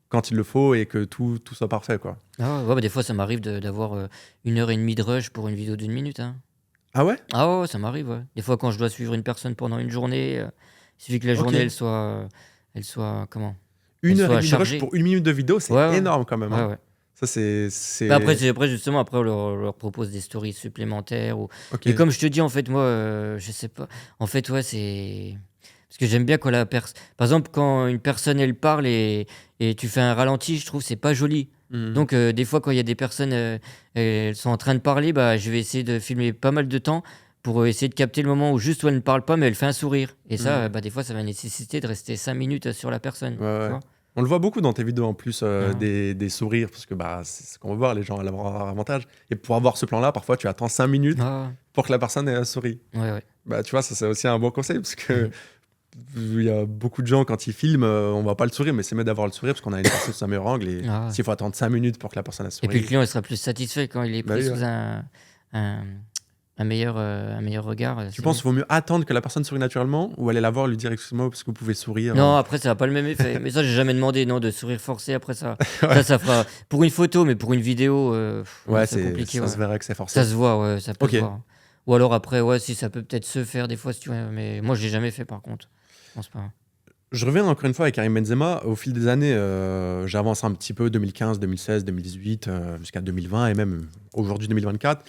quand il le faut et que tout soit parfait, quoi. bah, des fois ça m'arrive d'avoir, 1 heure et demie de rush pour une vidéo d'1 minute, hein. Ah ouais? Ah ouais, ça m'arrive, ouais. Des fois, quand je dois suivre une personne pendant une journée, il suffit que la Ok. journée, elle soit comment? Elle Une heure et soit demie de rush chargée. pour 1 minute de vidéo, Ouais, c'est ouais. énorme quand même, Ouais, hein. ouais. Ça, Mais après justement, après on leur propose des stories supplémentaires ou Ok. mais comme je te dis, en fait, moi, je sais pas. En fait, ouais, c'est parce que j'aime bien quand par exemple, quand une personne, elle parle et tu fais un ralenti, je trouve que c'est pas joli. Mhm. Donc des fois, quand il y a des personnes, elles sont en train de parler, bah, je vais essayer de filmer pas mal de temps pour, essayer de capter le moment où elle ne parle pas, mais elle fait un sourire et ça, Mhm. bah, des fois, ça va nécessiter de rester 5 minutes, sur la personne, Ouais, tu ouais. vois? On le voit beaucoup dans tes vidéos en plus, Mmh. des sourires, parce que bah, c'est ce qu'on veut voir, les gens à leur avantage. Et pour avoir ce plan-là, parfois tu attends 5 minutes Ah pour que la personne ait un souris. ouais, ouais. Bah, tu vois, ça c'est aussi un bon conseil, parce que Mmh. il y a beaucoup de gens, quand ils filment, on voit pas le sourire, mais c'est mieux d'avoir le sourire, parce qu'on a une personne sous un meilleur angle, et Ah ouais. s'il faut attendre 5 minutes pour que la personne ait un Et puis le souris, client, il sera plus satisfait quand il est bah pris oui, sous ouais. un un meilleur regard, Tu c'est penses mieux. qu'il vaut mieux attendre que la personne sourie naturellement, ou aller la voir, lui dire excuse-moi, parce que vous pouvez sourire Non, après ça a pas le même effet. Mais ça, j'ai jamais demandé, non, de sourire forcé après ça. Ça, Ouais, ça fera pour une photo, mais pour une vidéo, non, ouais, c'est compliqué, ça ouais. se verrait que c'est Ça forcé. se voit, ouais, ça peut Ok. se voir. Ou alors après, ouais, si ça peut peut-être se faire des fois si tu veux, mais moi, je l'ai jamais fait par contre. Je pense pas. Je reviens encore une fois avec Karim Benzema. Au fil des années, j'avance un petit peu, 2015, 2016, 2018, jusqu'à 2020 et même aujourd'hui 2024.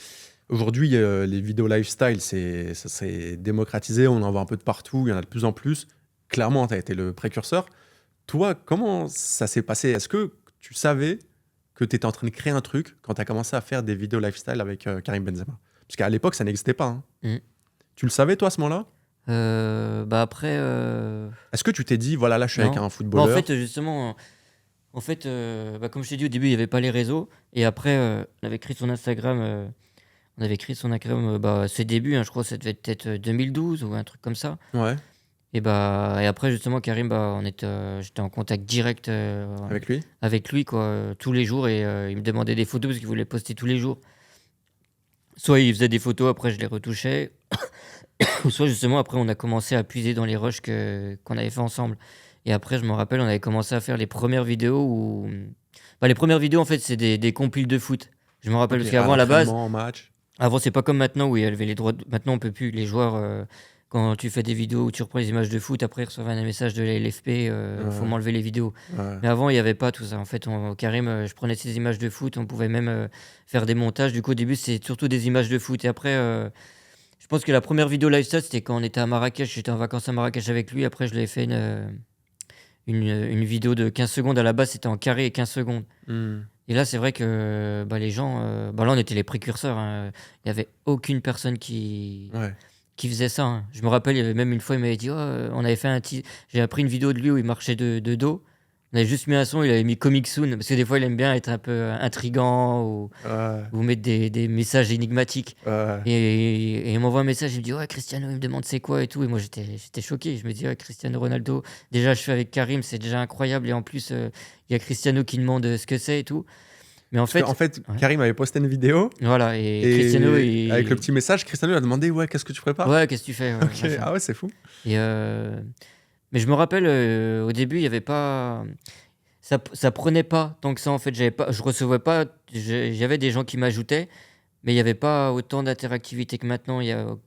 Aujourd'hui, les vidéos lifestyle, ça s'est démocratisé. On en voit un peu de partout. Il y en a de plus en plus. Clairement, tu as été le précurseur. Toi, comment ça s'est passé? Est-ce que tu savais que tu étais en train de créer un truc quand tu as commencé à faire des vidéos lifestyle avec Karim Benzema? Parce qu'à l'époque, ça n'existait pas, hein. Mmh. Tu le savais, toi, à ce moment-là? Bah, après, Est-ce que tu t'es dit, voilà, là, je suis avec non. un Bah, en footballeur? fait, justement, en fait, bah, comme je t'ai dit, au début, il y avait pas les réseaux et après, on avait créé son Instagram, bah, ses débuts, hein, je crois que ça devait être peut-être, 2012 ou un truc comme ça. Ouais, Et après justement Karim, bah, j'étais en contact direct, avec lui? avec lui quoi, tous les jours et il me demandait des photos parce qu'il voulait poster tous les jours. Soit il faisait des photos, après je les retouchais, ou soit justement après on a commencé à puiser dans les rushs qu'on avait fait ensemble. Et après je me rappelle, on avait commencé à faire les premières vidéos où, bah, les premières vidéos en fait c'est des compiles de foot. Je me rappelle Ok, parce à qu'avant à la base, l'entraînement, en match. avant, c'est pas comme maintenant où il y avait les droits. Maintenant, on peut plus. Les joueurs, quand tu fais des vidéos où tu reprends les images de foot, après, ils reçoivent un message de la LFP, faut Ouais, m'enlever les vidéos. ouais. Mais avant, il n'y avait pas tout ça. En fait, Karim, je prenais ces images de foot, on pouvait même faire des montages. Du coup, au début, c'est surtout des images de foot. Et après, je pense que la première vidéo lifestyle, c'était quand on était à Marrakech. J'étais en vacances à Marrakech avec lui. Après, je lui ai fait une vidéo de 15 secondes. À la base, c'était en carré et 15 secondes. Hmm. Et là, c'est vrai que bah, les gens, bah, là, on était les précurseurs, hein. Il n'y avait aucune personne Ouais. qui faisait ça, hein. Je me rappelle, il y avait même une fois, il m'avait dit, oh, on avait fait j'ai pris une vidéo de lui où il marchait de dos. On avait juste mis un son, il avait mis Comic Soon, parce que des fois, il aime bien être un peu intriguant Ouais. ou mettre des messages énigmatiques. Ouais. Et il m'envoie un message, il me dit, ouais, Cristiano, il me demande c'est quoi et tout. Et moi, j'étais choqué. Je me dis, ouais, Cristiano Ronaldo, déjà, je fais avec Karim, c'est déjà incroyable. Et en plus, il y a Cristiano qui demande ce que c'est et tout. Mais en Parce qu'en fait, fait, ouais, Karim avait posté une vidéo voilà. Et et Cristiano, avec le petit message, Cristiano lui a demandé ouais, qu'est-ce que tu prépares? ouais, qu'est-ce que tu fais? Ouais, Ok, machin. ah ouais, c'est fou. Et mais je me rappelle, au début, il y avait pas. Ça prenait pas tant que ça, en fait. Je recevais pas. J'avais des gens qui m'ajoutaient, mais il y avait pas autant d'interactivité que maintenant.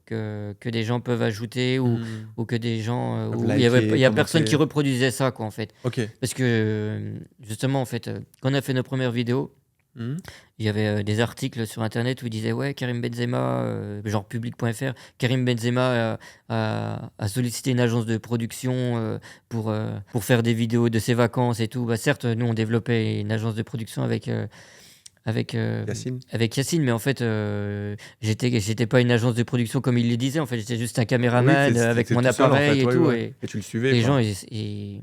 Que des gens peuvent ajouter Hmm. ou que des gens. Peuvent Où liker, il y a personne qui commenter. reproduisait ça, quoi, en fait. Ok. Parce que, justement, en fait, quand on a fait nos premières vidéos, Hmm. il y avait des articles sur internet où ils disaient ouais, Karim Benzema, genre public.fr, Karim Benzema a sollicité une agence de production pour faire des vidéos de ses vacances et tout. Bah, certes, nous on développait une agence de production avec, euh, Yacine. avec Yacine, mais en fait, j'étais pas une agence de production comme il le disait. En fait, j'étais juste un Oui, caméraman avec t'étais mon tout seul en appareil fait, et ouais, tout. ouais. Et Et tu le suivais les quoi. gens,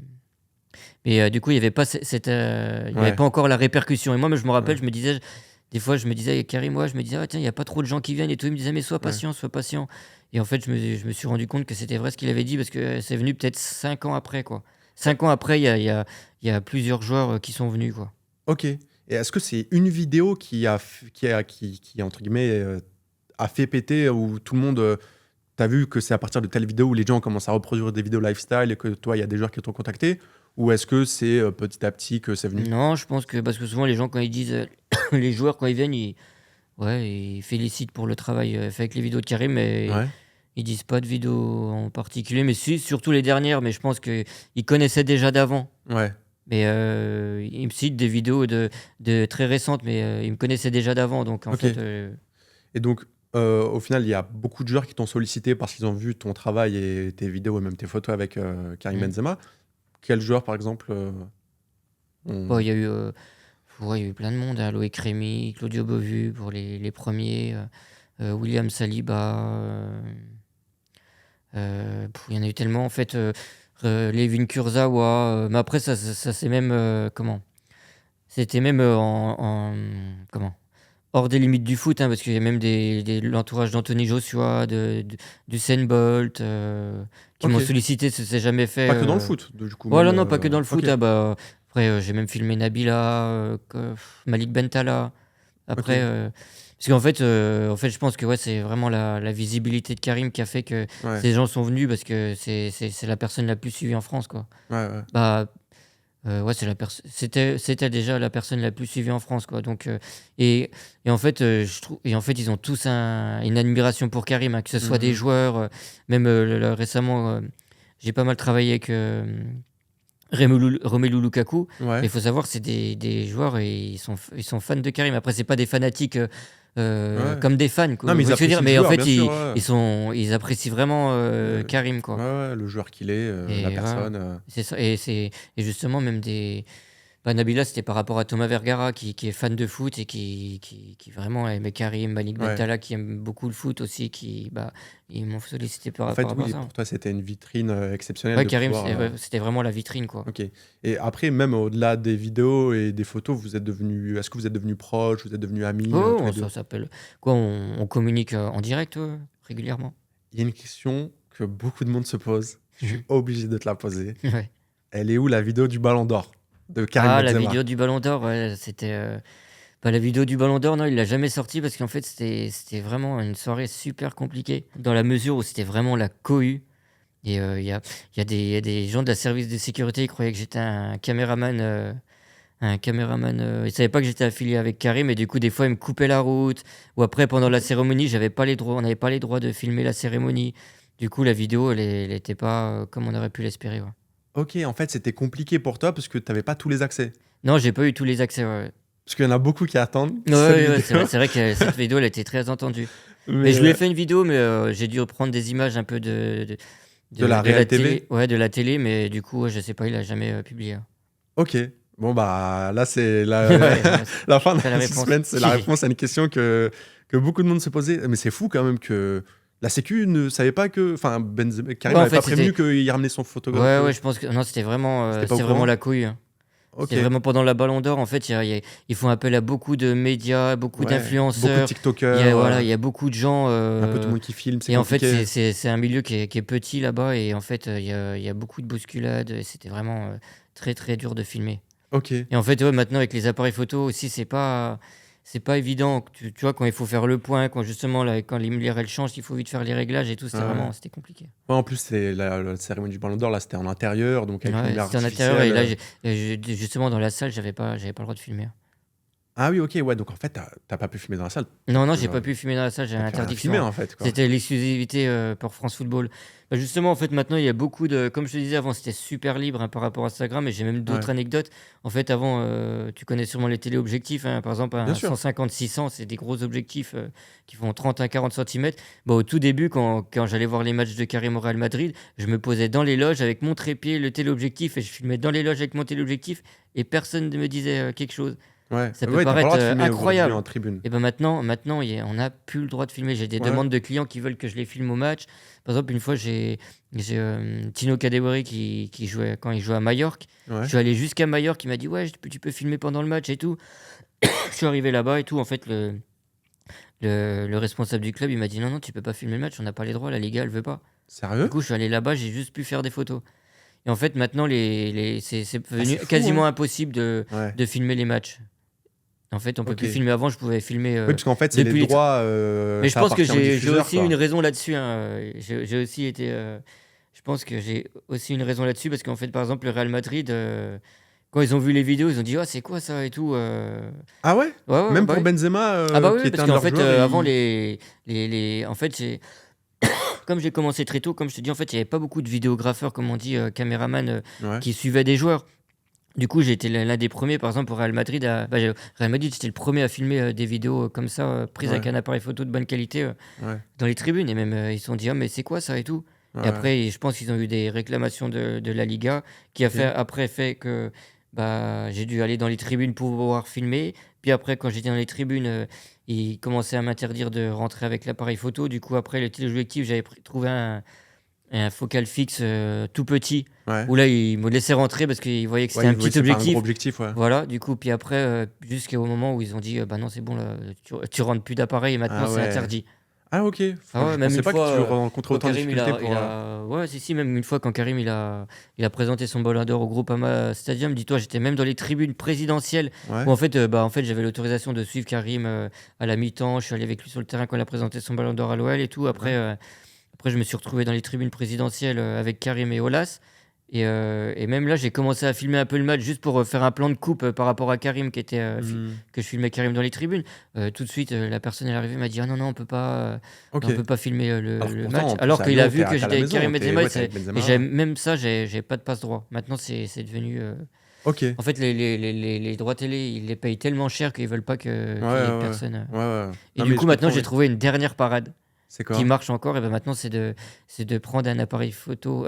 mais du coup, il n'y avait pas il y avait Ouais. pas encore la répercussion. Et moi, je me rappelle, Ouais. des fois, je me disais, Karim, moi, je me disais, ah, tiens, il n'y a pas trop de gens qui viennent et tout. Il me disait, mais sois Ouais. patient, sois patient. Et en fait, je me suis rendu compte que c'était vrai ce qu'il avait dit parce que c'est venu peut-être 5 ans après, quoi. 5 ans après, il y a plusieurs joueurs qui sont venus, quoi. Ok. Et est-ce que c'est une vidéo qui entre guillemets, a fait péter où tout le monde. T'as vu que c'est à partir de telle vidéo où les gens commencent à reproduire des vidéos lifestyle et que toi, il y a des joueurs qui t'ont contacté? Ou est-ce que c'est petit à petit que c'est venu? Non, je pense que, parce que souvent, les gens, quand ils disent, les joueurs, quand ils viennent, ouais, ils félicitent pour le travail fait avec les vidéos de Karim, mais Ouais. ils disent pas de vidéo en particulier. Mais si, surtout les dernières, mais je pense qu'ils connaissaient déjà d'avant. Ouais. Mais il me cite des vidéos de très récentes, mais il me connaissait déjà d'avant. Donc, en Ok. fait, Et donc, au final, il y a beaucoup de joueurs qui t'ont sollicité parce qu'ils ont vu ton travail et tes vidéos et même tes photos avec Karim Mm. Benzema. Quel joueur, par exemple bon, ont- il y a eu plein de monde, hein. Loïc Rémy, Claudio Beauvu pour les premiers, William Saliba. Il y en a eu tellement, en fait. Levin Kurzawa. Mais après, ça c'est même. Comment? C'était même comment? Hors des limites du foot, hein, parce qu'il y a même l'entourage d'Anthony Joshua, d'Usain Bolt, qui m'ont Ok. sollicité, ça s'est jamais fait. Pas que dans le foot, du coup. Voilà, Même, non, pas que dans le foot. ok. Ah bah, après, j'ai même filmé Nabila, Malik Bentala. Après, Ok. parce en fait, je pense que ouais, c'est vraiment la visibilité de Karim qui a fait que Ouais. ces gens sont venus parce que c'est la personne la plus suivie en France, quoi. Ouais, ouais. Bah, ouais, c'était déjà la personne la plus suivie en France, quoi. Donc, et en fait, ils ont tous une admiration pour Karim, hein, que ce soit des Mhm. joueurs, même récemment, j'ai pas mal travaillé avec Romelu Lukaku. Ouais. Il faut savoir que c'est des joueurs et ils sont fans de Karim. Après, c'est pas des fanatiques Ouais. comme des fans, quoi. Non, mais Vous ils voyez ce que je veux dire? apprécient le Mais en joueur, fait, bien sûr. Ouais. ils apprécient vraiment Karim, quoi. Ouais, ouais, le joueur qu'il est, la Et voilà. personne. C'est ça. Et justement, même Nabila, c'était par rapport à Thomas Vergara, qui est fan de foot et qui vraiment aimait Karim, Malik Ouais. Bentala, qui aime beaucoup le foot aussi, ils m'ont sollicité par En fait, rapport à oui, ça. pour toi, c'était une vitrine exceptionnelle Ouais, de Karim, pouvoir. c'était vraiment la vitrine, quoi. Ok. Et après, même au-delà des vidéos et des photos, vous êtes devenus. Est-ce que vous êtes devenus proches? Vous êtes devenus amis Oh, tous les deux? ça s'appelle. Quoi, on communique en direct régulièrement. Il y a une question que beaucoup de monde se pose. Je suis obligé de te la poser. Ouais. Elle est où la vidéo du Ballon d'Or de Karim Ah, la Benzema? vidéo du Ballon d'Or, ouais, c'était. La vidéo du Ballon d'Or, non, il l'a jamais sortie parce qu'en fait, c'était vraiment une soirée super compliquée dans la mesure où c'était vraiment la cohue. Et il y a des gens de la service de sécurité qui croyaient que j'étais un caméraman. Ils savaient pas que j'étais affilié avec Karim et du coup, des fois, ils me coupaient la route. Ou après, pendant la cérémonie, on n'avait pas les droits de filmer la cérémonie. Du coup, la vidéo, elle était pas comme on aurait pu l'espérer, ouais. Ok, en fait, c'était compliqué pour toi parce que tu n'avais pas tous les accès. Non, j'ai pas eu tous les accès, ouais. Parce qu'il y en a beaucoup qui attendent Ouais, cette ouais, vidéo. c'est vrai que cette vidéo, elle était très entendue. Mais Mais, je lui ai fait une vidéo, mais j'ai dû reprendre des images un peu De la réelle TV? télé. Ouais, de la télé, mais du coup, ouais, je sais pas, il a jamais publié. Ok. Bon, bah là, c'est Ouais, ouais, la fin de c'est la la réponse. suspense. C'est la réponse à une question que beaucoup de monde se posait. Mais c'est fou quand même que la Sécu ne savait pas que. Enfin, Karim Ouais, en n'avait fait, pas prévenu qu'il ramenait son photographe. ouais, je pense que non, c'était vraiment, C'était pas au courant? la couille, hein. Ok. C'est vraiment pendant la Ballon d'Or, en fait, ils font appel à beaucoup de médias, beaucoup Ouais. Beaucoup de d'influenceurs. TikTokers. Voilà, il y a beaucoup de gens. Un peu tout le monde qui filme. C'est Et en fait, compliqué. c'est un milieu qui est petit là-bas, et en fait, il y a beaucoup de bousculades, et c'était vraiment très très dur de filmer. Ok. Et en fait, ouais, maintenant, avec les appareils photo aussi, c'est pas évident. Tu vois, quand il faut faire le point, quand justement, là, quand les lumières elles changent, il faut vite faire les réglages et tout, Ouais. c'était compliqué. Ouais, en plus, la cérémonie du Ballon d'Or, là, c'était en intérieur, donc avec une Ouais, lumière c'était en intérieur et artificielle. là, justement, dans la salle, j'avais pas le droit de filmer. Ah oui, ok, ouais, donc en fait, t'as pas pu filmer dans la salle. Non, non, que, j'ai pas pu filmer dans la salle, j'avais T'as pu rien interdiction. filmer, en fait, quoi. C'était l'exclusivité pour France Football. Bah, justement, en fait, maintenant, il y a beaucoup de. Comme je te disais avant, c'était super libre hein, par rapport à Instagram, et j'ai même d'autres Ouais. anecdotes. En fait, avant, tu connais sûrement les téléobjectifs. Hein, par exemple, Bien un sûr. 150-600, c'est des gros objectifs qui font 30 à 40 cm. Bah, au tout début, quand j'allais voir les matchs de Karim au Real Madrid, je me posais dans les loges avec mon trépied, le téléobjectif, et je filmais dans les loges avec mon téléobjectif, et personne ne me disait quelque chose. Ouais, Ça peut ouais, t'as pas le paraître droit de filmer aujourd'hui incroyable. en tribune. Et ben maintenant, on n'a plus le droit de filmer. J'ai des Ouais, demandes de clients qui veulent que je les filme au match. Par exemple, une fois, j'ai Tino Kadewere qui jouait quand il jouait à Majorque. ouais. Je suis allé jusqu'à Majorque, il m'a dit ouais, tu peux filmer pendant le match et tout. Je suis arrivé là-bas et tout. En fait, le responsable du club, il m'a dit non, non, tu peux pas filmer le match, on n'a pas les droits, la Liga, elle veut pas. Du Sérieux? coup, je suis allé là-bas, j'ai juste pu faire des photos. Et en fait, maintenant, c'est devenu c'est fou, quasiment hein. impossible Ouais, de filmer les matchs. En fait, on peut plus ok. filmer. Avant, je pouvais filmer Oui, parce qu'en fait, c'est depuis les droits, mais je ça pense que appartient au j'ai diffuseur, aussi quoi. une raison là-dessus. Hein. J'ai aussi été. Je pense que j'ai aussi une raison là-dessus parce qu'en fait, par exemple, le Real Madrid, quand ils ont vu les vidéos, ils ont dit ah c'est quoi ça et tout. Ah ouais? Ouais, ouais, Même bah pour oui. Benzema, Ah bah oui, qui était parce un de qu'en leurs fait, joueurs, avant en fait, comme j'ai commencé très tôt, comme je te dis, en fait, il n'y avait pas beaucoup de vidéographeurs, comme on dit, caméramans, Ouais, qui suivaient des joueurs. Du coup, j'ai été l'un des premiers, par exemple, au Real Madrid. Real Madrid, j'étais le premier à filmer des vidéos comme ça, prises avec ouais, un appareil photo de bonne qualité ouais, dans les tribunes. Et même, ils se sont dit, ah, mais c'est quoi ça et tout. Et ouais, après, je pense qu'ils ont eu des réclamations de la Liga qui a ok. fait que bah, j'ai dû aller dans les tribunes pour pouvoir filmer. Puis après, quand j'étais dans les tribunes, ils commençaient à m'interdire de rentrer avec l'appareil photo. Du coup, après, le téléobjectif, j'avais trouvé un focal fixe tout petit Ouais. où là, ils me laissaient rentrer parce qu'ils voyaient que c'était Ouais, un oui, petit c'est pas un gros objectif. objectif, ouais. Voilà, du coup, puis après, jusqu'au moment où ils ont dit bah non, c'est bon, là, tu rentres plus d'appareil et maintenant Ah c'est ouais. interdit. Ah ok. Ah ouais, Je même pensais une pas que fois, tu rencontrais quand autant de Karim, difficultés pour. ouais, si, même une fois, quand Karim, il a présenté son Ballon d'Or au Groupama Stadium, dis-toi, j'étais même dans les tribunes présidentielles Ouais. où en fait, j'avais l'autorisation de suivre Karim à la mi-temps. Je suis allé avec lui sur le terrain quand il a présenté son Ballon d'Or à l'OL et tout. Après, Ouais. après, je me suis retrouvé dans les tribunes présidentielles avec Karim et Olas. Et même là, j'ai commencé à filmer un peu le match juste pour faire un plan de coupe par rapport à Karim, Hmm. que je filmais Karim dans les tribunes. Tout de suite, la personne est arrivée, m'a dit ah non, non, Ok. on peut pas filmer Alors que le pourtant, match. en plus, Alors à qu'il a Lyon, vu t'es que à j'étais la avec maison, Karim Benzema. ouais, t'es avec Benzema. Même ça, j'ai pas de passe droit. Maintenant, c'est devenu. Ok. Ouais, En fait, les droits télé, ils les payent tellement cher qu'ils veulent pas ouais, qu'il y ait ouais. personne. Ouais, ouais. Et Non, du mais coup, je maintenant, comprends, j'ai ouais. trouvé une dernière parade C'est qui quoi? marche encore. Et ben maintenant, c'est de prendre un appareil photo,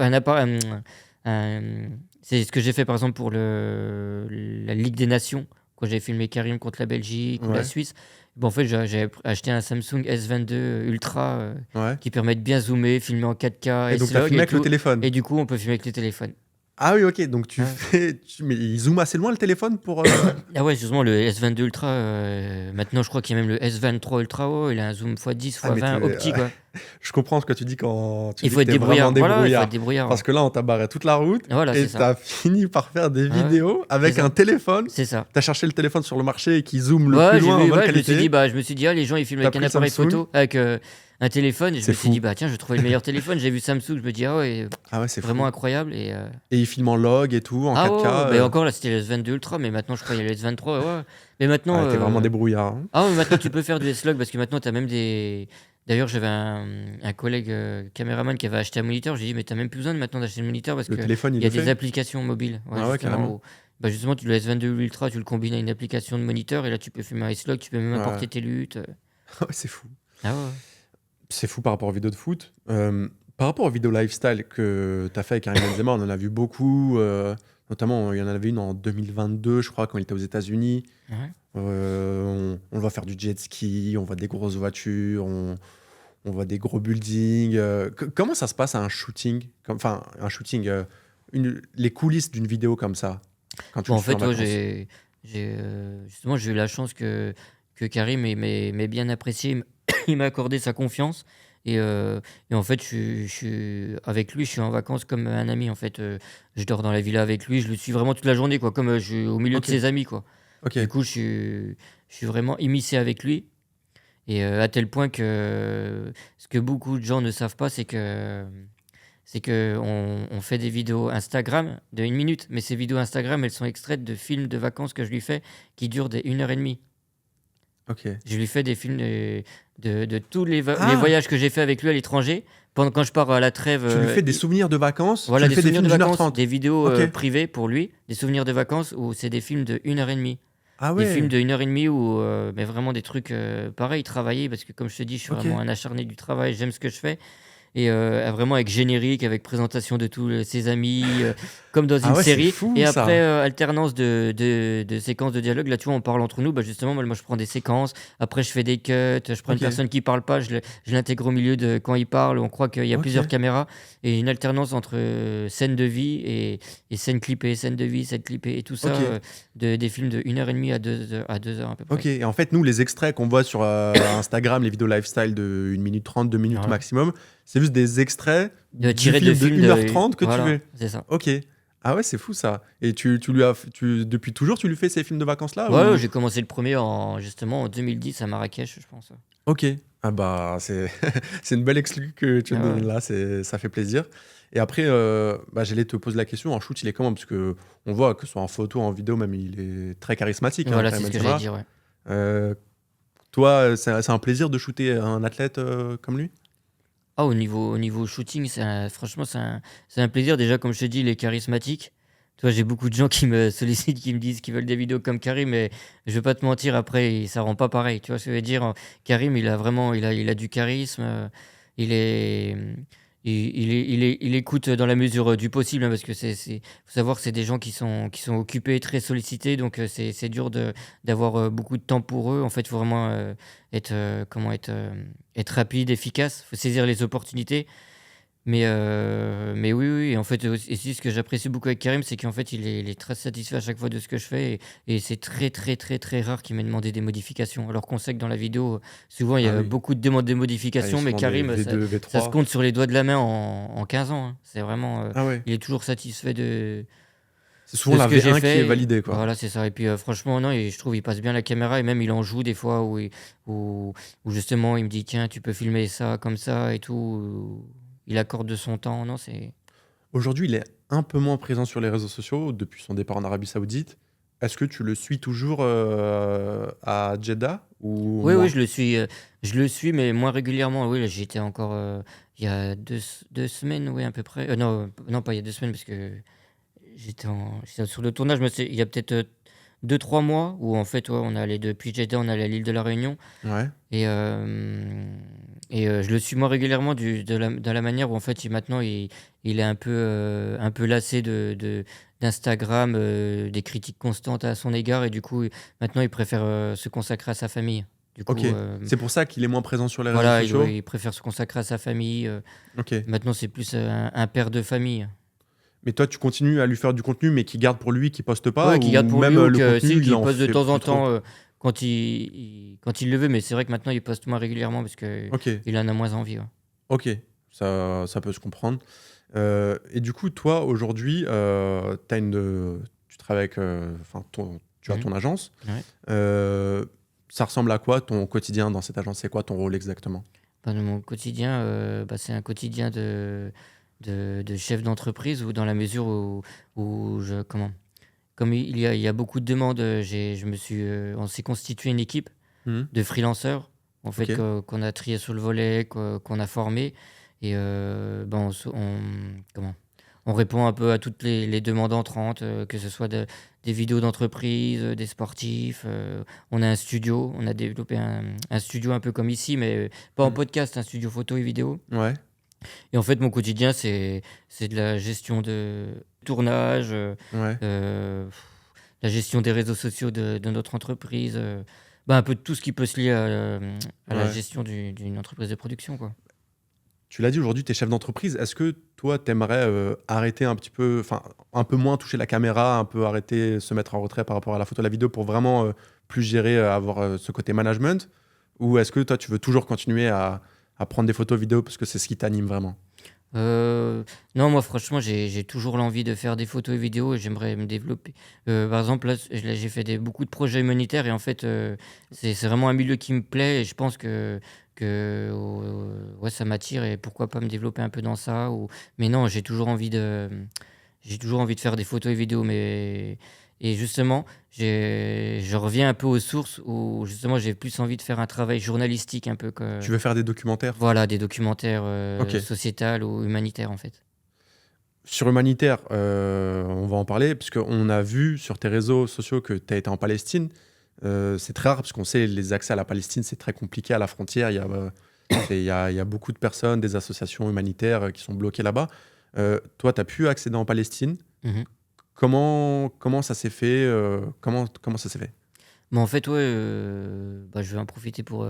un- c'est ce que j'ai fait par exemple pour la Ligue des Nations quand j'ai filmé Karim contre la Belgique ou la Ouais, Suisse. Bon, en fait, j'ai acheté un Samsung S22 Ultra ouais. qui permet de bien zoomer, filmer en 4K, Et donc, t'as S-Log filmé et avec le tout. téléphone. Et du coup, on peut filmer avec le téléphone. Ah oui, ok. Donc, tu Ouais. fais. Mais il zoome assez loin le téléphone pour. Ah ouais, justement, le S22 Ultra, maintenant je crois qu'il y a même le S23 Ultra, oh, il a un zoom x10, Ah, mais x20 optique. Ouais. je comprends ce que tu dis quand tu Il dis faut que être t'es vraiment débrouillard. Voilà, il faut débrouillard. être débrouillard. Parce que là, on t'a barré toute la route Voilà, et c'est ça. t'as fini par faire des Ouais, vidéos avec c'est ça. un téléphone. C'est ça. T'as cherché le téléphone sur le marché et qui zoome le Ouais, plus j'ai loin en vu, bonne ouais, qualité. je me suis dit, ah, les gens ils filment T'as avec un pris le appareil Samsung. photo, avec un téléphone, et je C'est me suis fou. dit, bah tiens, je vais trouver le meilleur téléphone. J'ai vu Samsung, je me dis, ah ouais, Ah ouais, c'est vraiment fou. incroyable. Et il filme en log et tout, en Ah 4K. ouais, mais encore là, c'était le S22 Ultra, mais maintenant je crois qu'il y a le S23. Ouais. Mais maintenant, Ah, t'es vraiment débrouillard. Hein. ah ouais, maintenant tu peux faire du S-Log parce que maintenant tu as même des. D'ailleurs, j'avais un collègue caméraman qui avait acheté un moniteur. J'ai dit, mais t'as même plus besoin de maintenant d'acheter le moniteur parce Le qu'il téléphone, il y a le des fait. applications mobiles. Ouais, Ah ouais, justement, carrément. bah justement, le S22 Ultra, tu le combines à une application de moniteur et là tu peux filmer un S-Log, tu peux même Ouais. importer tes luttes. Ouais, c'est fou. Ah ouais. C'est fou par rapport aux vidéos de foot. Par rapport aux vidéos lifestyle que tu as fait avec Karim Benzema, on en a vu beaucoup. Notamment, il y en avait une en 2022, je crois, quand il était aux États-Unis. Ouais. On le voit faire du jet ski, on voit des grosses voitures, on voit des gros buildings. Comment ça se passe à un shooting Enfin, un shooting, les coulisses d'une vidéo comme ça quand tu Bon, le en fais fait, en ouais, vacances. justement, j'ai eu la chance que Karim m'ait bien apprécié. Il m'a accordé sa confiance. Et en fait, avec lui, je suis en vacances comme un ami. En fait, je dors dans la villa avec lui, je le suis vraiment toute la journée, quoi, comme je suis au milieu de Ok, ses amis, quoi. ok. Du coup, je suis vraiment immiscé avec lui. Et à tel point que ce que beaucoup de gens ne savent pas, c'est que on fait des vidéos Instagram de 1 minute, mais ces vidéos Instagram, elles sont extraites de films de vacances que je lui fais qui durent des 1 heure et demie. Ok. Je lui fais des films de tous les Ah, voyages que j'ai fait avec lui à l'étranger. Quand je pars à la trêve, tu lui fais des souvenirs de vacances, tu voilà, lui des fais des souvenirs films de d'une heure vacances, trente. des vidéos Ok. privées pour lui, des souvenirs de vacances où c'est des films de 1 heure et demie. Ah Des films ouais. de 1 heure et demie où, mais vraiment des trucs pareils, travaillés, parce que comme je te dis, je suis Ok. vraiment un acharné du travail, j'aime ce que je fais. Et vraiment avec générique, avec présentation de tous ses amis, comme dans Ah une ouais, c'est série. fou Et après, ça. alternance de séquences de dialogue. Là, tu vois, on parle entre nous. Bah, justement, moi, je prends des séquences. Après, je fais des cuts. Je prends une Ok. personne qui parle pas. Je l'intègre au milieu de quand il parle. On croit qu'il y a plusieurs Ok. caméras. Et une alternance entre scène de vie et scène clippée, scène de vie, scène clippée. Et tout ça, Ok. des films de 1 heure et demie à 2 heures à peu Ok. près. Et en fait, nous, les extraits qu'on voit sur Instagram, les vidéos lifestyle de 1 minute 30, 2 minutes Voilà. maximum, c'est juste des extraits du Tirer film de de films 1h30 que tu Voilà, fais. c'est ça. Ok. Ah ouais, c'est fou ça. Et depuis toujours, tu lui fais ces films de vacances là Ouais, ou... j'ai commencé le premier justement en 2010 à Marrakech, je pense. Ok. Ah bah, c'est c'est une belle exclu que tu Ah me ouais. donnes là, ça fait plaisir. Et après, bah, j'allais te poser la question, en shoot, il est comment? Parce que on voit que ce soit en photo, en vidéo, même, il est très charismatique, hein, Voilà, c'est Karim ce que j'allais Benzema. dire, ouais. Euh, Toi, c'est un plaisir de shooter un athlète comme lui? Ah, au niveau shooting, franchement, c'est un plaisir. Déjà, comme je te dis, il est charismatique. Tu vois, j'ai beaucoup de gens qui me sollicitent, qui me disent qu'ils veulent des vidéos comme Karim, mais je vais pas te mentir, après, ça rend pas pareil. Tu vois ce que je veux dire? Karim, il a vraiment, il a du charisme. Il est, il écoute dans la mesure du possible, hein, parce que faut savoir que c'est des gens qui sont occupés, très sollicités, donc c'est dur d'avoir beaucoup de temps pour eux. En fait, il faut vraiment être rapide, efficace. Il faut saisir les opportunités. Mais oui, oui, en fait, aussi, ce que j'apprécie beaucoup avec Karim, c'est qu'en fait, il est très satisfait à chaque fois de ce que je fais. Et c'est très, très, très, très rare qu'il m'ait demandé des modifications. Alors qu'on sait que dans la vidéo, souvent, il y Ah a oui. beaucoup de demandes de Ah, il y a modifications. Mais souvent des Karim, V2, ça se V3. compte sur les doigts de la main en 15 ans, hein. C'est vraiment. Ah ouais. Il est toujours satisfait C'est souvent de ce la que j'ai V1 qui est fait. validée, quoi. Voilà, c'est ça. Et puis, franchement, non, et je trouve il passe bien la caméra. Et même, il en joue des fois où, où justement, il me dit, tiens, tu peux filmer ça comme ça et tout. Il accorde de son temps. Non, c'est. Aujourd'hui, il est un peu moins présent sur les réseaux sociaux depuis son départ en Arabie Saoudite. Est-ce que tu le suis toujours à Jeddah ou Oui, oui, moins? je le suis, mais moins régulièrement. Oui, là, j'étais encore il y a 2 semaines, oui, à peu près. Non, non, pas il y a 2 semaines, parce que j'étais sur le tournage, mais il y a peut-être 2, 3 mois, où en fait, ouais, on est allé depuis Jeddah, on est allé à l'île de la Réunion. Ouais. Et je le suis moins régulièrement de la manière où en fait maintenant il est un peu lassé d'Instagram, des critiques constantes à son égard, et du coup maintenant il préfère se consacrer à sa famille. Du Ok. coup, C'est pour ça qu'il est moins présent sur les réseaux voilà, sociaux? il préfère se consacrer à sa famille. Ok. Maintenant c'est plus un père de famille. Mais toi, tu continues à lui faire du contenu, mais qui garde pour lui, qui poste pas? Ouais, qu'il garde Ou pour lui, même ou le que contenu, si, il qu'il en poste de fait temps en plus trop? temps quand il le veut, mais c'est vrai que maintenant il poste moins régulièrement parce que Ok. il en a moins envie. Ouais. Ok. Ça peut se comprendre. Et du coup, toi, aujourd'hui, tu travailles avec... Enfin, tu as Mhm. ton agence. Ouais. Ça ressemble à quoi ton quotidien dans cette agence? C'est quoi ton rôle exactement? Dans mon quotidien, c'est un quotidien de chef d'entreprise, ou dans la mesure où comme il y a beaucoup de demandes, on s'est constitué une équipe Mhm. de freelanceurs, en fait, Ok. qu'on a trié sur le volet, qu'on a formé. Et on répond un peu à toutes les demandes entrantes, que ce soit des vidéos d'entreprise, des sportifs. On a un studio, on a développé un studio un peu comme ici, mais pas en Mhm. podcast, un studio photo et vidéo. Ouais. Et en fait, mon quotidien, c'est de la gestion de tournage, Ouais. euh, la gestion des réseaux sociaux de notre entreprise, un peu de tout ce qui peut se lier à la Ouais. gestion d'une entreprise de production, quoi. Tu l'as dit, aujourd'hui, tu es chef d'entreprise. Est-ce que toi, tu aimerais arrêter un petit peu, enfin, un peu moins toucher la caméra, un peu arrêter, se mettre en retrait par rapport à la photo et la vidéo pour vraiment plus gérer, avoir ce côté management? Ou est-ce que toi, tu veux toujours continuer à prendre des photos vidéos parce que c'est ce qui t'anime vraiment? Non, moi franchement, j'ai toujours l'envie de faire des photos et vidéos et j'aimerais me développer. Par exemple, là, j'ai fait beaucoup de projets humanitaires et en fait, c'est vraiment un milieu qui me plaît et je pense que ouais, ça m'attire et pourquoi pas me développer un peu dans ça. Mais non, j'ai toujours envie de faire des photos et vidéos. Et justement, je reviens un peu aux sources où justement j'ai plus envie de faire un travail journalistique un peu Tu veux faire des documentaires? voilà, des documentaires Ok. sociétals ou humanitaires en fait. Sur humanitaire, on va en parler, parce qu'on a vu sur tes réseaux sociaux que tu as été en Palestine. C'est très rare, parce qu'on sait les accès à la Palestine, c'est très compliqué à la frontière. Il y a beaucoup de personnes, des associations humanitaires qui sont bloquées là-bas. Toi, tu as pu accéder en Palestine. Mhm. Comment ça s'est fait comment ça s'est fait? Mais en fait, ouais, bah, je vais en profiter pour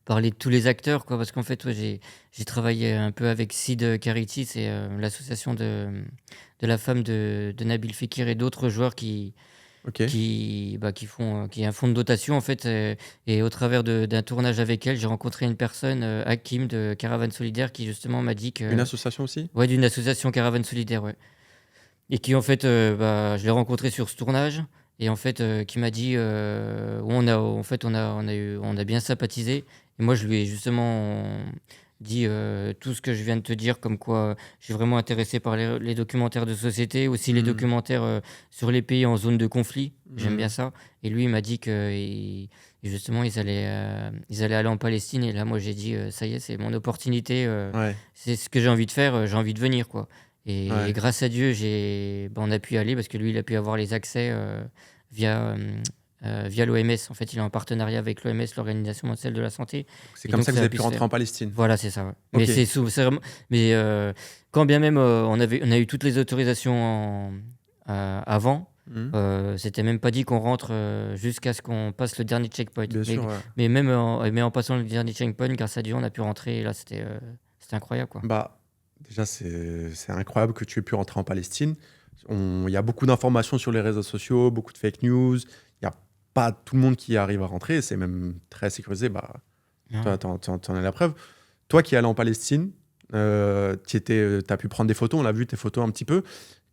parler de tous les acteurs, quoi, parce qu'en fait, ouais, j'ai travaillé un peu avec Sid Kariti, c'est l'association de la femme de Nabil Fekir et d'autres joueurs Ok. qui est un fonds de dotation, en fait. Et au travers d'un tournage avec elle, j'ai rencontré une personne, Hakim de Caravane Solidaire, qui justement m'a dit Une que. association aussi? Ouais, d'une association Caravane Solidaire, ouais. Et qui en fait, je l'ai rencontré sur ce tournage et en fait, qui m'a dit, on a en fait, on a bien sympathisé et moi je lui ai justement dit, tout ce que je viens de te dire comme quoi, je suis vraiment intéressé par les documentaires de société, aussi les Hmm. documentaires, sur les pays en zone de conflit. J'aime bien Hmm. ça et lui il m'a dit justement ils allaient aller en Palestine et là moi j'ai dit, «Ça y est, c'est mon opportunité, Ouais, c'est ce que j'ai envie de faire, j'ai envie de venir, quoi». Et ouais. grâce à Dieu, on a pu y aller parce que lui, il a pu avoir les accès via l'OMS. En fait, il est en partenariat avec l'OMS, l'Organisation mondiale de la santé. C'est Et comme donc, ça que ça vous a avez pu pu se rentrer faire. en Palestine. Voilà, c'est ça. Ouais. Mais Ok. c'est vraiment. Mais quand bien même on a eu toutes les autorisations avant, Hmm. c'était même pas dit qu'on rentre jusqu'à ce qu'on passe le dernier checkpoint. Bien sûr, ouais. Mais en passant le dernier checkpoint, grâce à Dieu, on a pu rentrer. Et là, c'était incroyable, quoi. Bah, déjà, c'est incroyable que tu aies pu rentrer en Palestine. Il y a beaucoup d'informations sur les réseaux sociaux, beaucoup de fake news. Il n'y a pas tout le monde qui arrive à rentrer. C'est même très sécurisé. Bah, Ah. t'en as la preuve. Toi qui es allé en Palestine, tu as pu prendre des photos. On a vu tes photos un petit peu.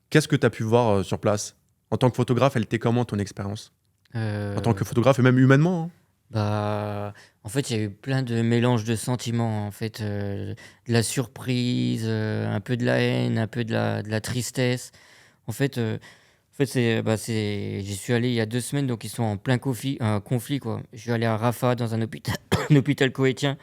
Qu'est-ce que tu as pu voir sur place? En tant que photographe, elle était comment ton expérience? En tant Euh, que photographe et même humainement, hein. Bah, en fait, il y a eu plein de mélanges de sentiments, en fait, de la surprise, un peu de la haine, un peu de la tristesse. En fait, j'y suis allé il y a 2 semaines, donc ils sont en plein conflit, quoi. Je suis allé à Rafah dans un hôpital un hôpital koweïtien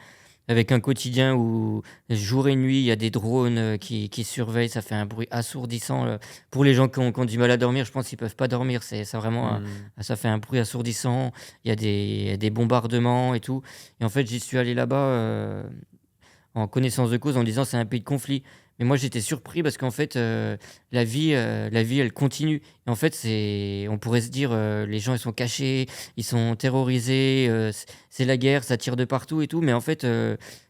avec un quotidien où jour et nuit, il y a des drones, qui surveillent, ça fait un bruit assourdissant, pour les gens qui ont du mal à dormir, je pense qu'ils peuvent pas dormir, ça vraiment Hmm. ça fait un bruit assourdissant, il y a des bombardements et tout et en fait, j'y suis allé là-bas, en connaissance de cause en disant: «C'est un pays de conflit». Mais moi, j'étais surpris parce qu'en fait, la vie, elle continue et en fait, on pourrait se dire, les gens, ils sont cachés, ils sont terrorisés, c'est la guerre, ça tire de partout et tout, mais en fait,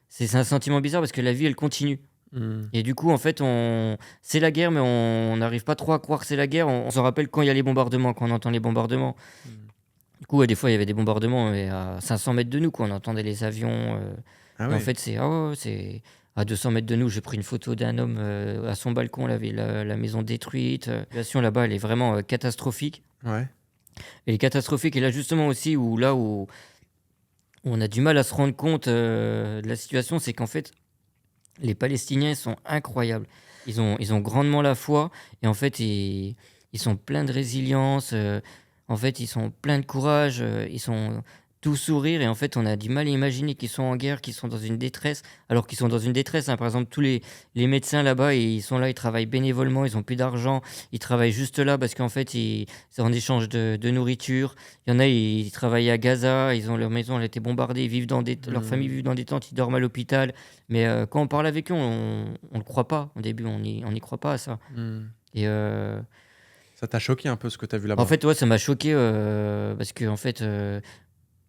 c'est un sentiment bizarre parce que la vie, elle continue Hmm. et du coup, en fait, c'est la guerre, mais on n'arrive pas trop à croire que c'est la guerre. On se rappelle quand il y a les bombardements, quand on entend les bombardements. Hmm. Du coup, ouais, des fois, il y avait des bombardements mais à 500 mètres de nous, quoi. On entendait les avions. Ah Et en ouais. fait, c'est à 200 mètres de nous. J'ai pris une photo d'un homme à son balcon, la maison détruite. La situation là-bas, elle est vraiment catastrophique. Ouais. Elle est catastrophique. Et là, justement, aussi, où on a du mal à se rendre compte de la situation, c'est qu'en fait, les Palestiniens sont incroyables. Ils ont grandement la foi et en fait, ils sont pleins de résilience. En fait, ils sont pleins de courage. Ils sont tout sourire et en fait, on a du mal à imaginer qu'ils sont en guerre, qu'ils sont dans une détresse, alors qu'ils sont dans une détresse, hein. Par exemple, tous les médecins là-bas, ils sont là, ils travaillent bénévolement, ils ont plus d'argent, ils travaillent juste là parce qu'en fait, c'est en échange de nourriture. Il y en a, ils travaillent à Gaza, ils ont leur maison, elle a été bombardée, ils vivent leur famille Hmm. vivent dans des tentes, ils dorment à l'hôpital. Mais quand on parle avec eux, on le croit pas. Au début, on n'y croit pas à ça. Hmm. Et Ça t'a choqué un peu ce que tu as vu en là-bas? fait, ouais, ça m'a choqué parce que en fait,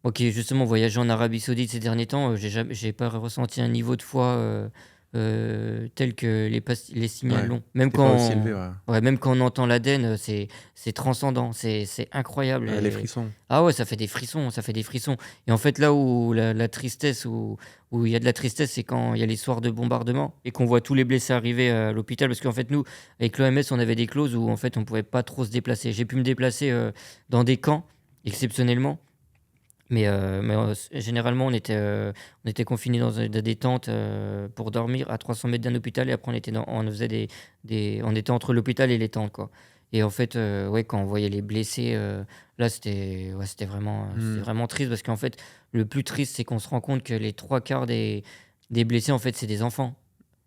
ok, justement, voyager en Arabie Saoudite ces derniers temps, j'ai pas ressenti un niveau de foi tels que les signaux Ouais. longs. Même T'es pas aussi quand, élevé, ouais. même quand on entend l'Aden, c'est transcendant, c'est incroyable. Ouais, les frissons. Ah ouais, ça fait des frissons, ça fait des frissons. Et en fait, là où la tristesse, où il y a de la tristesse, c'est quand il y a les soirs de bombardement et qu'on voit tous les blessés arriver à l'hôpital. Parce qu'en fait, nous, avec l'OMS, on avait des clauses où en fait, on pouvait pas trop se déplacer. J'ai pu me déplacer dans des camps, exceptionnellement. Mais généralement, on était confinés dans des tentes pour dormir à 300 mètres d'un hôpital. Et après, on faisait on était entre l'hôpital et les tentes, quoi. Et en fait, ouais, quand on voyait les blessés, là, c'était vraiment triste. Parce qu'en fait, le plus triste, c'est qu'on se rend compte que les trois quarts des blessés, en fait, c'est des enfants.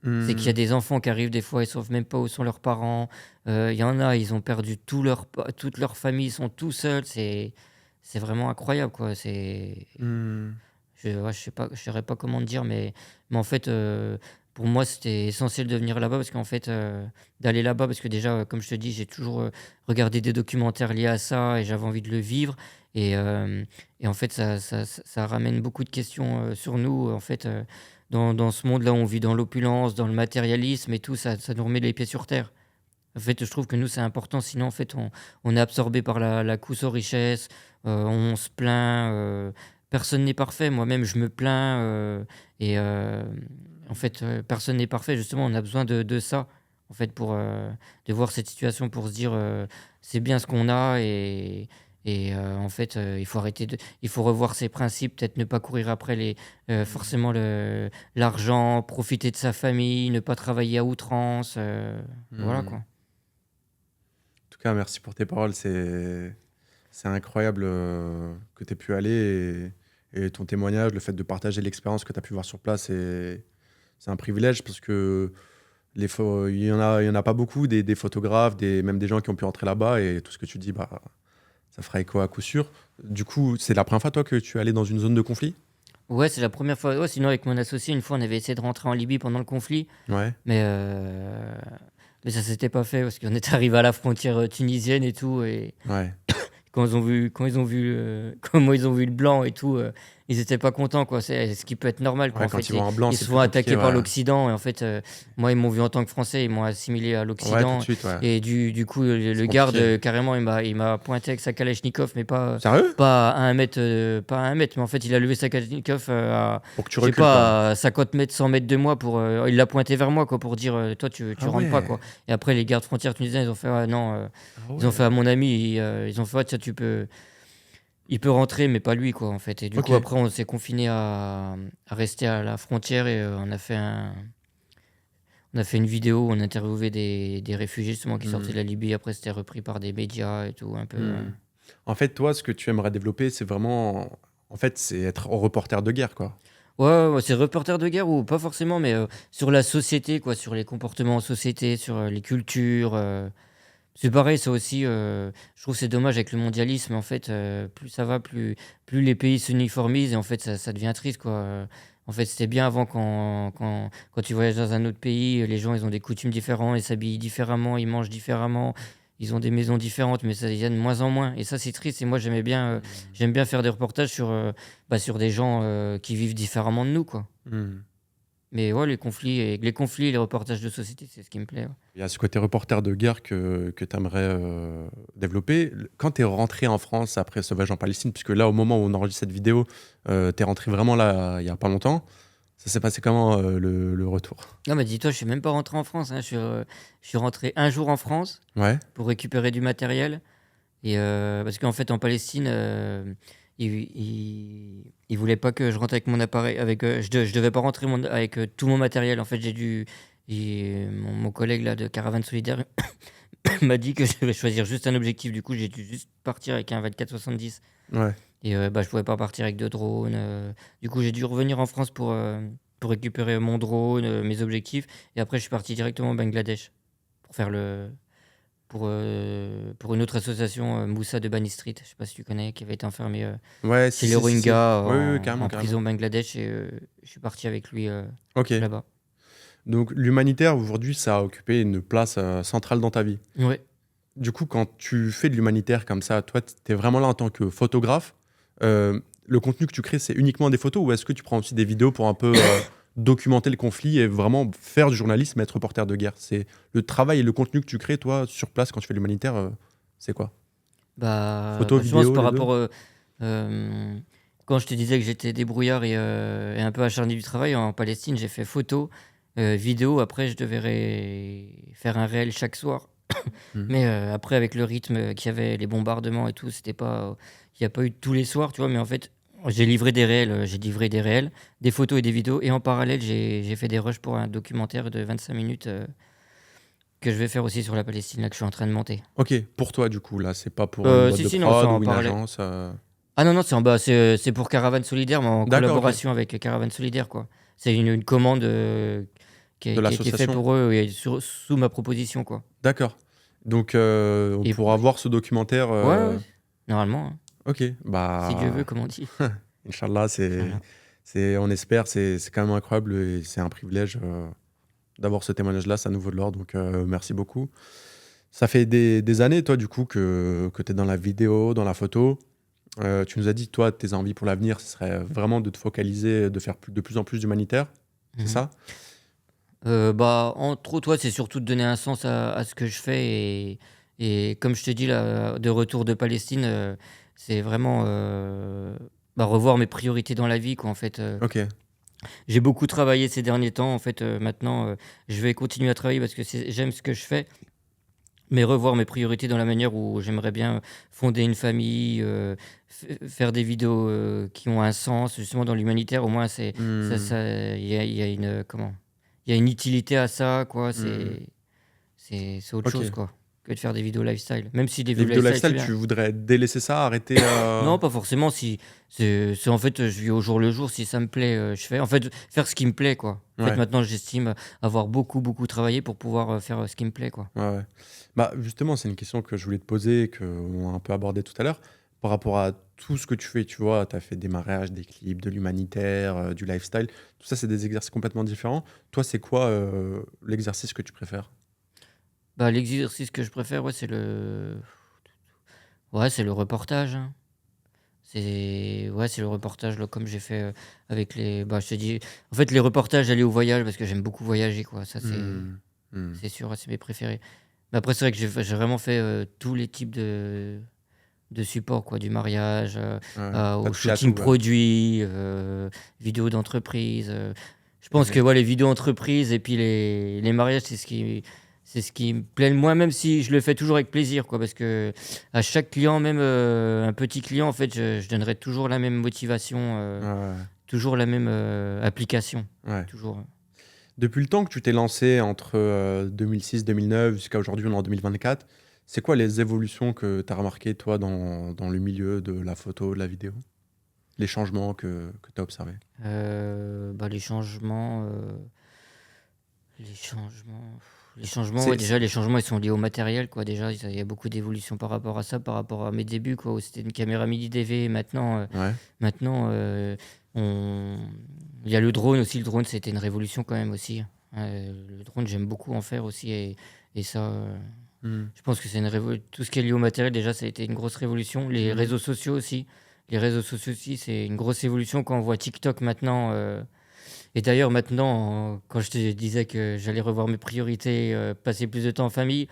C'est qu'il y a des enfants qui arrivent, des fois, ils ne savent même pas où sont leurs parents. Il y en a, ils ont perdu toute leur famille, ils sont tout seuls. C'est vraiment incroyable, quoi. Ouais, je saurais pas comment te dire, mais en fait, pour moi, c'était essentiel de venir là-bas parce qu'en fait, d'aller là-bas, parce que déjà, comme je te dis, j'ai toujours regardé des documentaires liés à ça et j'avais envie de le vivre. Et en fait, ça ramène beaucoup de questions sur nous. En fait, dans ce monde-là, on vit dans l'opulence, dans le matérialisme et tout, ça nous remet les pieds sur terre. En fait, je trouve que nous, c'est important. Sinon, en fait, on est absorbé par la course aux richesses. On se plaint. Personne n'est parfait. Moi-même, je me plains. Et en fait, personne n'est parfait. Justement, on a besoin de ça. En fait, de voir cette situation pour se dire c'est bien ce qu'on a. Et en fait, il faut revoir ses principes. Peut-être ne pas courir après forcément l'argent, profiter de sa famille, ne pas travailler à outrance. Voilà, quoi. En tout cas, merci pour tes paroles. C'est incroyable que tu aies pu aller et ton témoignage, le fait de partager l'expérience que tu as pu voir sur place, c'est un privilège parce que il y en a pas beaucoup, des photographes, même des gens qui ont pu entrer là-bas et tout ce que tu dis, bah, ça fera écho à coup sûr. Du coup, c'est la première fois, toi, que tu es allé dans une zone de conflit? Ouais, c'est la première fois. Ouais, sinon, avec mon associé, une fois, on avait essayé de rentrer en Libye pendant le conflit, Ouais. mais ça s'était pas fait parce qu'on est arrivé à la frontière tunisienne et tout. Et Ouais. comment ils ont vu le blanc et tout, ils étaient pas contents, quoi. C'est ce qui peut être normal, quoi. Ouais, En quand fait, ils vont en blanc, ils c'est se plus font compliqué. attaquer par Ouais. l'Occident et en fait, moi, ils m'ont vu en tant que Français, ils m'ont assimilé à Ouais, tout l'Occident. de suite, ouais. Et du coup, le C'est garde, compliqué. carrément, il m'a pointé avec sa Kalachnikov, mais Sérieux? pas à 1 mètre, pas à 1 mètre, mais en fait, il a levé sa Kalachnikov à, Pour que tu je sais recules, quoi. pas, à 50 mètres, 100 mètres de moi. Il l'a pointé vers moi, quoi, pour dire toi, tu Ah rentres pas, ouais. quoi. Et après, les gardes frontières tunisiens, ils ont fait non. Ah Ils ont fait ouais. à mon ami, ils ont fait tiens, il peut rentrer, mais pas lui, quoi, en fait. Et du Ok. coup, après, on s'est confiné à rester à la frontière et on a fait une vidéo où on interviewait des réfugiés justement qui sortaient de la Libye. Après, c'était repris par des médias et tout, un peu. En fait, toi, ce que tu aimerais développer, c'est vraiment... En fait, c'est être reporter de guerre, quoi. Ouais, c'est reporter de guerre ou pas forcément, mais sur la société, quoi, sur les comportements en société, sur les cultures. C'est pareil, ça aussi, je trouve que c'est dommage avec le mondialisme. En fait, plus ça va, plus les pays s'uniformisent et en fait, ça devient triste, quoi. En fait, c'était bien avant quand tu voyages dans un autre pays, les gens, ils ont des coutumes différentes, ils s'habillent différemment, ils mangent différemment, ils ont des maisons différentes, mais ça devient de moins en moins. Et ça, c'est triste. Et moi, j'aime bien faire des reportages sur des gens qui vivent différemment de nous, quoi. Mais ouais, les conflits et les reportages de société, c'est ce qui me plaît. Ouais. Il y a ce côté reporter de guerre que tu aimerais développer. Quand tu es rentré en France après le sauvage en Palestine, puisque là, au moment où on enregistre cette vidéo, tu es rentré vraiment là, il n'y a pas longtemps, ça s'est passé comment le retour? Non, mais dis-toi, je suis même pas rentré en France, hein. Je suis rentré un jour en France Ouais. pour récupérer du matériel. Et parce qu'en fait, en Palestine, ils voulaient pas que je rentre avec mon appareil. Je devais pas rentrer avec tout mon matériel. En fait, mon collègue là, de Caravane Solidaire m'a dit que je devais choisir juste un objectif. Du coup, j'ai dû juste partir avec un 24-70. Ouais. Et je pouvais pas partir avec de drone. Du coup, j'ai dû revenir en France pour récupérer mon drone, mes objectifs. Et après, je suis parti directement au Bangladesh pour faire pour une autre association, Moussa de Bani Street. Je sais pas si tu connais, qui avait été enfermé Ouais, chez les Rohingyas Oui, carrément, en prison carrément. au Bangladesh. Et je suis parti avec lui Ok. là-bas. Donc, l'humanitaire, aujourd'hui, ça a occupé une place centrale dans ta vie. Ouais. Du coup, quand tu fais de l'humanitaire comme ça, toi, tu es vraiment là en tant que photographe. Le contenu que tu crées, c'est uniquement des photos ou est-ce que tu prends aussi des vidéos pour un peu documenter le conflit et vraiment faire du journalisme, être reporter de guerre. C'est le travail et le contenu que tu crées, toi, sur place, quand tu fais l'humanitaire, c'est quoi? Photo, Je pense vidéo, par les deux? rapport, quand je te disais que j'étais débrouillard et un peu acharné du travail, en Palestine, j'ai fait photo, vidéo. Après, je devais faire un réel chaque soir. Mhm. Mais après, avec le rythme qu'il y avait, les bombardements et tout, c'était pas, il n'y a pas eu tous les soirs, tu vois. Mais en fait, j'ai livré des réels, des photos et des vidéos. Et en parallèle, j'ai fait des rushs pour un documentaire de 25 minutes que je vais faire aussi sur la Palestine, là, que je suis en train de monter. Ok, pour toi, du coup, là, c'est pas pour une boîte Si, de si, non, c'est prod en ou une parallèle. agence. Ah non, non, c'est pour Caravane Solidaire, mais en D'accord, ok. collaboration avec Caravane Solidaire, quoi. C'est une commande De qui a été faite l'association. pour eux et sous ma proposition, quoi. D'accord. Donc, on Et pourra voir ce documentaire. ouais, ouais, normalement, hein. Ok, Si Dieu veut, bah, comme on dit. Inch'Allah, Voilà. on espère, c'est quand même incroyable et c'est un privilège d'avoir ce témoignage-là, c'est à nouveau de l'ordre. Donc, merci beaucoup. Ça fait des années, toi, du coup, que tu es dans la vidéo, dans la photo. Tu nous as dit, toi, tes envies pour l'avenir, ce serait vraiment de te focaliser, de faire de plus en plus d'humanitaire. C'est Mhm. ça? Entre autres, ouais, c'est surtout de donner un sens à ce que je fais. Et comme je te dis, là, de retour de Palestine, c'est vraiment revoir mes priorités dans la vie, quoi, en fait. Ok. J'ai beaucoup travaillé ces derniers temps. En fait, maintenant, je vais continuer à travailler parce que j'aime ce que je fais, mais revoir mes priorités dans la manière où j'aimerais bien fonder une famille, faire des vidéos qui ont un sens, justement dans l'humanitaire. Au moins, Hmm, il y a une, comment, il y a une utilité à ça, quoi. hmm. C'est autre chose, Ok. quoi, que de faire des vidéos lifestyle. Même si des Les vidéos vidéos lifestyle, c'est lifestyle, bien. tu voudrais délaisser ça, arrêter Non, pas forcément. Si c'est en fait, je vis au jour le jour. Si ça me plaît, je fais. En fait, faire ce qui me plaît, quoi. En fait, Ouais, maintenant, j'estime avoir beaucoup, beaucoup travaillé pour pouvoir faire ce qui me plaît, quoi. ouais, ouais. Bah, justement, c'est une question que je voulais te poser et qu'on a un peu abordé tout à l'heure. Par rapport à tout ce que tu fais, tu vois, tu as fait des mariages, des clips, de l'humanitaire, du lifestyle. Tout ça, c'est des exercices complètement différents. Toi, c'est quoi l'exercice que tu préfères? L'exercice que je préfère, c'est le reportage, hein. C'est le reportage, là, comme j'ai fait avec je te dis, en fait, les reportages aller au voyage parce que j'aime beaucoup voyager, quoi. Ça, Hmm, hmm. c'est sûr, c'est mes préférés. Mais après, c'est vrai que j'ai vraiment fait tous les types de supports, quoi, du mariage Ouais, t'as au touché à shooting tout, ouais. produit, vidéos d'entreprise. Je pense que Ok. ouais, les vidéos entreprises et puis les mariages, c'est ce qui me plaît le moins, même si je le fais toujours avec plaisir, quoi, parce que à chaque client, même un petit client, en fait, je donnerai toujours la même motivation, Ouais, toujours la même application, ouais. toujours. Depuis le temps que tu t'es lancé entre 2006-2009 jusqu'à aujourd'hui, on est en 2024, c'est quoi les évolutions que tu as remarquées, toi, dans le milieu de la photo, de la vidéo? Les changements que tu as observés? Les changements. Les changements les changements, ouais, C'est, déjà, les changements, ils sont liés au matériel, quoi. Déjà, il y a beaucoup d'évolutions par rapport à ça, par rapport à mes débuts, quoi, où c'était une caméra mini DV. ouais, Maintenant, on il y a le drone aussi. Le drone, c'était une révolution quand même aussi. Le drone, j'aime beaucoup en faire aussi et ça, hmm, je pense que c'est une révo tout ce qui est lié au matériel, déjà, ça a été une grosse révolution. Les hmm, réseaux sociaux aussi. Les réseaux sociaux aussi, c'est une grosse évolution quand on voit TikTok maintenant, et d'ailleurs, maintenant, quand je te disais que j'allais revoir mes priorités, passer plus de temps en famille,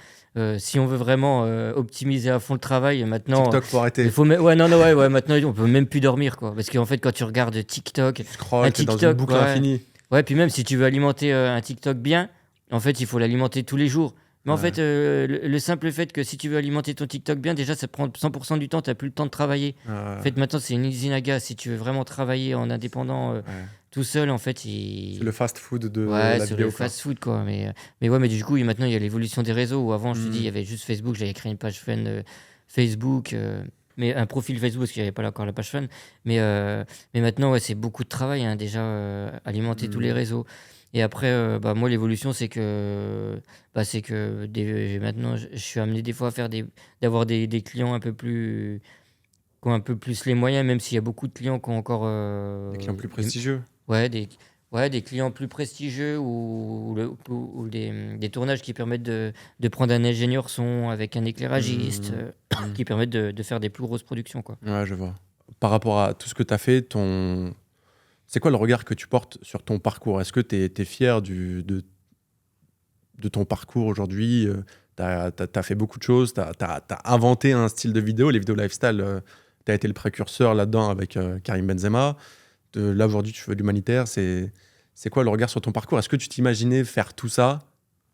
si on veut vraiment optimiser à fond le travail, maintenant, TikTok, faut il arrêter. faut. Ouais, non, non, ouais, ouais, maintenant, on peut même plus dormir, quoi. Parce qu'en fait, quand tu regardes TikTok, Tu un scrolles, t'es dans une TikTok, boucle ouais. infinie. Ouais, puis même si tu veux alimenter un TikTok bien, en fait, il faut l'alimenter tous les jours. Mais en Ouais, fait, le simple fait que si tu veux alimenter ton TikTok bien, déjà, ça prend 100% du temps, tu n'as plus le temps de travailler. En ouais, fait, maintenant, c'est une usine à gaz. Si tu veux vraiment travailler en indépendant ouais. tout seul, en fait, C'est le fast-food de ouais, la sur le vidéo, quoi. fast-food, quoi. Mais ouais, mais du coup, maintenant, il y a l'évolution des réseaux. Où avant, je te dis, il y Hmm, avait juste Facebook. J'avais créé une page fan Facebook, mais un profil Facebook parce qu'il n'y avait pas encore la page fan. Mais maintenant, ouais, c'est beaucoup de travail, hein, déjà, alimenter tous les hmm, réseaux. Et après, moi, l'évolution, c'est que maintenant, je suis amené des fois à d'avoir des clients un peu plus, qui ont un peu plus les moyens, même s'il y a beaucoup de clients qui ont encore des clients plus prestigieux. ouais, des clients plus prestigieux ou des tournages qui permettent de prendre un ingénieur son avec un éclairagiste, Hmm, hmm. qui permettent de faire des plus grosses productions, quoi. Ouais, je vois. Par rapport à tout ce que tu as fait, C'est quoi le regard que tu portes sur ton parcours? Est-ce que tu es fier de ton parcours aujourd'hui? Tu as fait beaucoup de choses, tu as inventé un style de vidéo, les vidéos lifestyle, tu as été le précurseur là-dedans avec Karim Benzema. Là, aujourd'hui, tu fais de l'humanitaire. C'est quoi le regard sur ton parcours? Est-ce que tu t'imaginais faire tout ça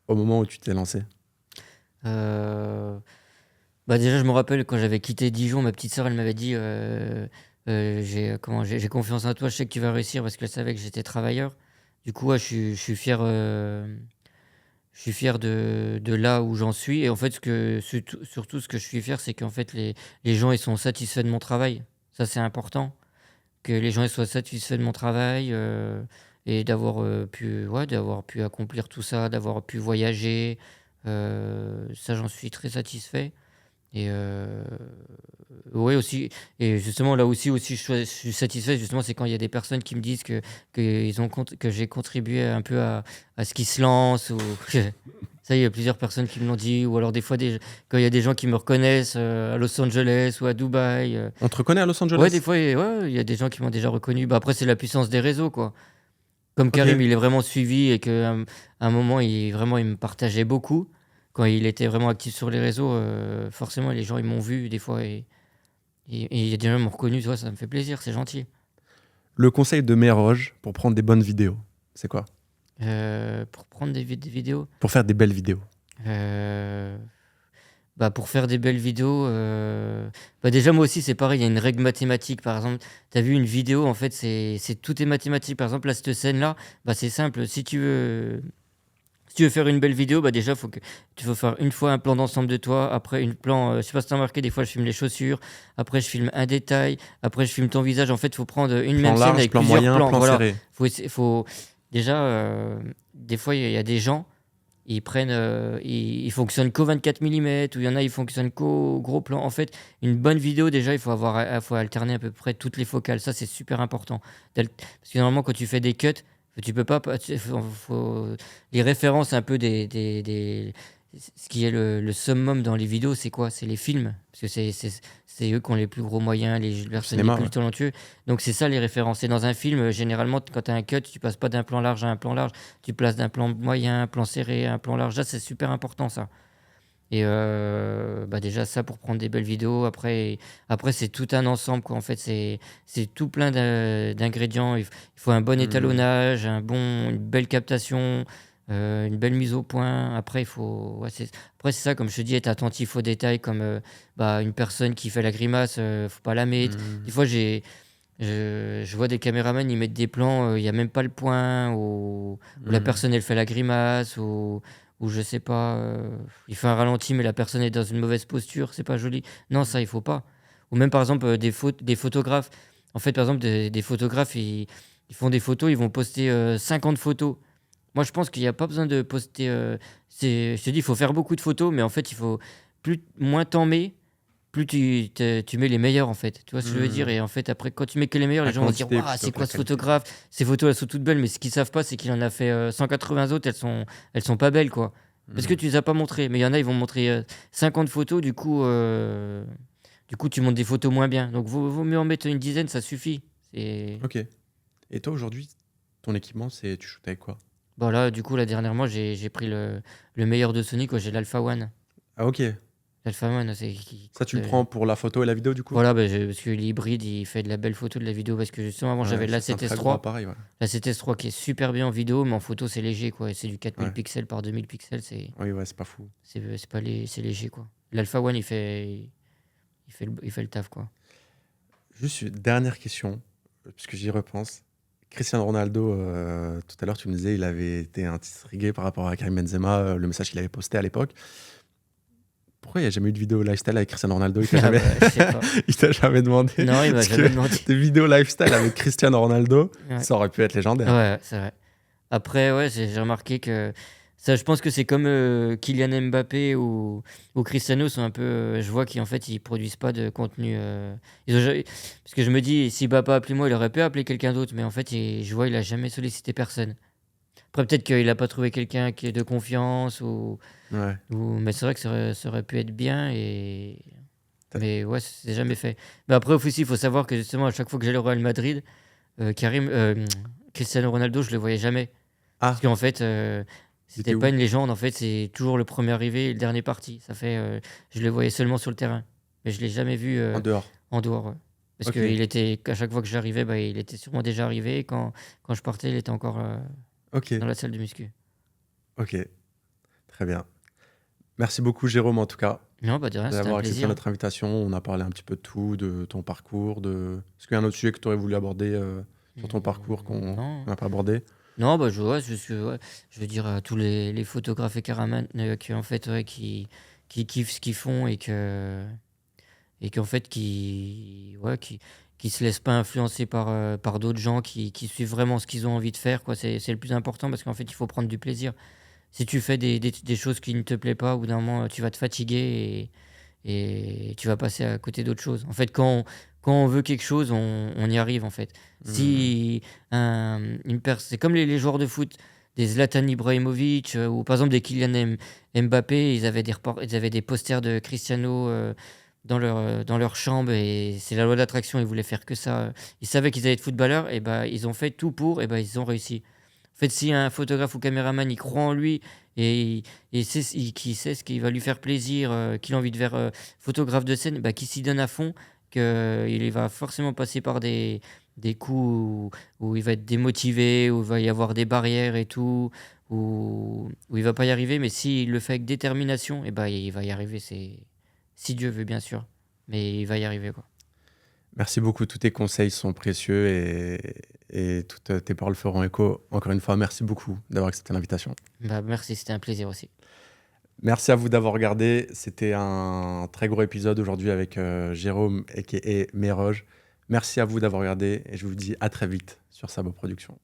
au moment où tu t'es lancé? Euh, Bah déjà, je me rappelle quand j'avais quitté Dijon, ma petite sœur, elle m'avait dit j'ai confiance en toi, je sais que tu vas réussir parce qu'elle savait que j'étais travailleur. Du coup, ouais, je suis fier de là où j'en suis. Et en fait, surtout, ce que je suis fier, c'est qu'en fait, les gens ils sont satisfaits de mon travail. Ça, c'est important. Que les gens ils soient satisfaits de mon travail et d'avoir pu accomplir tout ça, d'avoir pu voyager. Ça, j'en suis très satisfait. Et ouais aussi et justement là aussi je suis satisfait justement, c'est quand il y a des personnes qui me disent que j'ai contribué un peu à ce qu'ils se lancent ou que ça, il y a plusieurs personnes qui me l'ont dit ou alors des fois quand il y a des gens qui me reconnaissent, à Los Angeles ou à Dubaï, On te reconnaît à Los ouais, Angeles? des fois, ouais, il y a des gens qui m'ont déjà reconnu. Bah, après, c'est la puissance des réseaux, quoi. Comme Ok. Karim, il est vraiment suivi et qu'à un moment, il me partageait beaucoup. Quand il était vraiment actif sur les réseaux, forcément, les gens, ils m'ont vu des fois et il y a des gens qui m'ont reconnu, tu vois, ça me fait plaisir, c'est gentil. Le conseil de Meroge pour prendre des bonnes vidéos, c'est quoi? Pour prendre des vidéos, Pour faire des belles vidéos. euh, bah, pour faire des belles vidéos, bah, déjà, moi aussi, c'est pareil, il y a une règle mathématique, par exemple. Tu as vu une vidéo, en fait, tout est mathématique. Par exemple, là, cette scène-là, bah, c'est simple. Si tu veux faire une belle vidéo, bah, déjà, tu faut faire une fois un plan d'ensemble de toi. Après, je sais pas si tu as remarqué, des fois, je filme les chaussures. Après, je filme un détail. Après, je filme ton visage. En fait, il faut prendre une Plan même scène large, avec plan plusieurs moyen, plans. plan Voilà. serré. Déjà, des fois, il y a des gens. Ils fonctionnent qu'au 24 mm, ou il y en a, ils fonctionnent qu'au gros plan. En fait, une bonne vidéo, déjà, faut alterner à peu près toutes les focales. Ça, c'est super important. Parce que normalement, quand tu fais des cuts, tu peux pas. Les références un peu ce qui est le summum dans les vidéos, c'est quoi? C'est les films. Parce que c'est eux qui ont les plus gros moyens, les personnes les Cinéma, plus ouais. talentueuses. Donc, c'est ça les références. Et dans un film, généralement, quand tu as un cut, tu passes pas d'un plan large à un plan large. Tu places d'un plan moyen, un plan serré, un plan large. Là, c'est super important, ça. Et bah déjà, ça pour prendre des belles vidéos. Après c'est tout un ensemble, quoi. En fait, c'est tout plein d'ingrédients. Il faut un bon Hmm. étalonnage, une belle captation, une belle mise au point. Après, c'est ça, comme je te dis, être attentif aux détails, comme bah, une personne qui fait la grimace, faut pas la mettre. Hmm. Des fois, je vois des caméramans, ils mettent des plans, il n'y a même pas le point, où la Hmm. personne, elle fait la grimace, ou je sais pas, il fait un ralenti, mais la personne est dans une mauvaise posture, c'est pas joli. Non, ça, il faut pas. Ou même, par exemple, des photographes. En fait, par exemple, des photographes, ils font des photos, ils vont poster 50 photos. Moi, je pense qu'il n'y a pas besoin de poster. Je te dis, il faut faire beaucoup de photos, mais en fait, moins t'en mets, plus tu mets les meilleurs, en fait. Tu vois ce que je veux dire? Hmm. Et en fait, après, quand tu mets que les meilleurs, La les gens vont se dire, quantité waouh, plutôt c'est que la quoi ce qualité. photographe? Ces photos, elles sont toutes belles, mais ce qu'ils savent pas, c'est qu'il en a fait 180 autres, elles sont pas belles, quoi. Parce que Hmm. tu les as pas montrées. Mais il y en a, ils vont montrer 50 photos, du coup, tu montres des photos moins bien. Donc, vaut mieux en mettre une dizaine, ça suffit. Ok. Et toi, aujourd'hui, ton équipement, tu shootes avec quoi? Bon, là, du coup, là, dernièrement, j'ai pris le meilleur de Sony, quoi. J'ai l'Alpha One. Ah, ok. L'Alpha One, c'est qui Ça, tu coûte. le prends pour la photo et la vidéo, du coup? Voilà, bah, parce que l'hybride, il fait de la belle photo de la vidéo. Parce que justement, avant, Ouais, j'avais ça, la c'est un 7S très gros 3. appareil, ouais. La 7S 3 qui est super bien en vidéo, mais en photo, c'est léger, quoi. C'est du 4000 Ouais. pixels par 2000 pixels. Oui, ouais, c'est pas fou. C'est léger, quoi. L'Alpha One, il fait le taf, quoi. Juste une dernière question, puisque j'y repense. Cristiano Ronaldo, tout à l'heure, tu me disais, il avait été intrigué par rapport à Karim Benzema, le message qu'il avait posté à l'époque. Pourquoi il n'y a jamais eu de vidéo lifestyle avec Cristiano Ronaldo? Il t'a Ah jamais... bah, je sais pas. il t'a jamais demandé? Non, il m'a Parce jamais que demandé. des vidéos lifestyle avec Cristiano Ronaldo, Ouais. ça aurait pu être légendaire. Ouais, c'est vrai. Après, ouais, j'ai remarqué que ça, je pense que c'est comme Kylian Mbappé ou Cristiano sont un peu. Je vois qu'en fait, ils produisent pas de contenu. Parce que je me dis, si Mbappé a appelé moi, il aurait pu appeler quelqu'un d'autre, mais en fait, je vois, il a jamais sollicité personne. Après, peut-être qu'il a pas trouvé quelqu'un qui est de confiance, Ouais. mais c'est vrai que ça aurait pu être bien, T'as- mais ouais, c'est jamais fait. Mais après, aussi, il faut savoir que justement, à chaque fois que j'allais au Real Madrid, Karim, Cristiano Ronaldo, je le voyais jamais. Ah, Parce qu'en fait, il était c'était pas où? une légende. En fait, c'est toujours le premier arrivé et le dernier parti. Je le voyais seulement sur le terrain. Mais je l'ai jamais vu En dehors. en dehors. Ouais. Parce Ok, qu'à chaque fois que j'arrivais, bah, il était sûrement déjà arrivé. Et quand je partais, il était encore ok, dans la salle de muscu. ok. Très bien. Merci beaucoup, Jérôme, en tout cas, Non, bah de rien, c'était un d'avoir accepté plaisir. notre invitation. On a parlé un petit peu de tout, de ton parcours. Est-ce qu'il y a un autre sujet que tu aurais voulu aborder sur ton parcours qu'on Non. n'a pas abordé? Non, bah ouais, je veux dire à tous les photographes et caméramans qui en fait ouais, qui kiffent ce qu'ils font et qu'en fait qui se laissent pas influencer par d'autres gens qui suivent vraiment ce qu'ils ont envie de faire quoi. C'est le plus important parce qu'en fait il faut prendre du plaisir. Si tu fais des choses qui ne te plaisent pas, au bout d'un moment tu vas te fatiguer et tu vas passer à côté d'autres choses. En fait, quand on veut quelque chose, on y arrive, en fait. Hmm, Si c'est comme les joueurs de foot, des Zlatan Ibrahimovic ou par exemple des Kylian Mbappé, ils avaient des posters de Cristiano dans leur chambre et c'est la loi d'attraction, ils voulaient faire que ça. Ils savaient qu'ils allaient être footballeurs et bah, ils ont fait tout pour et bah, ils ont réussi. En fait, si un photographe ou caméraman, il croit en lui et qui sait ce qui va lui faire plaisir, qu'il a envie de faire photographe de scène, bah, qui s'y donne à fond, qu'il va forcément passer par des coups où il va être démotivé, où il va y avoir des barrières et tout, où il va pas y arriver. Mais s'il le fait avec détermination, et bah, il va y arriver. Si Dieu veut, bien sûr. Mais il va y arriver, quoi. Merci beaucoup. Tous tes conseils sont précieux et toutes tes paroles feront écho. Encore une fois, merci beaucoup d'avoir accepté l'invitation. Bah, merci, c'était un plaisir aussi. Merci à vous d'avoir regardé. C'était un très gros épisode aujourd'hui avec Jérôme et Méroge. Merci à vous d'avoir regardé et je vous dis à très vite sur Sabo Productions.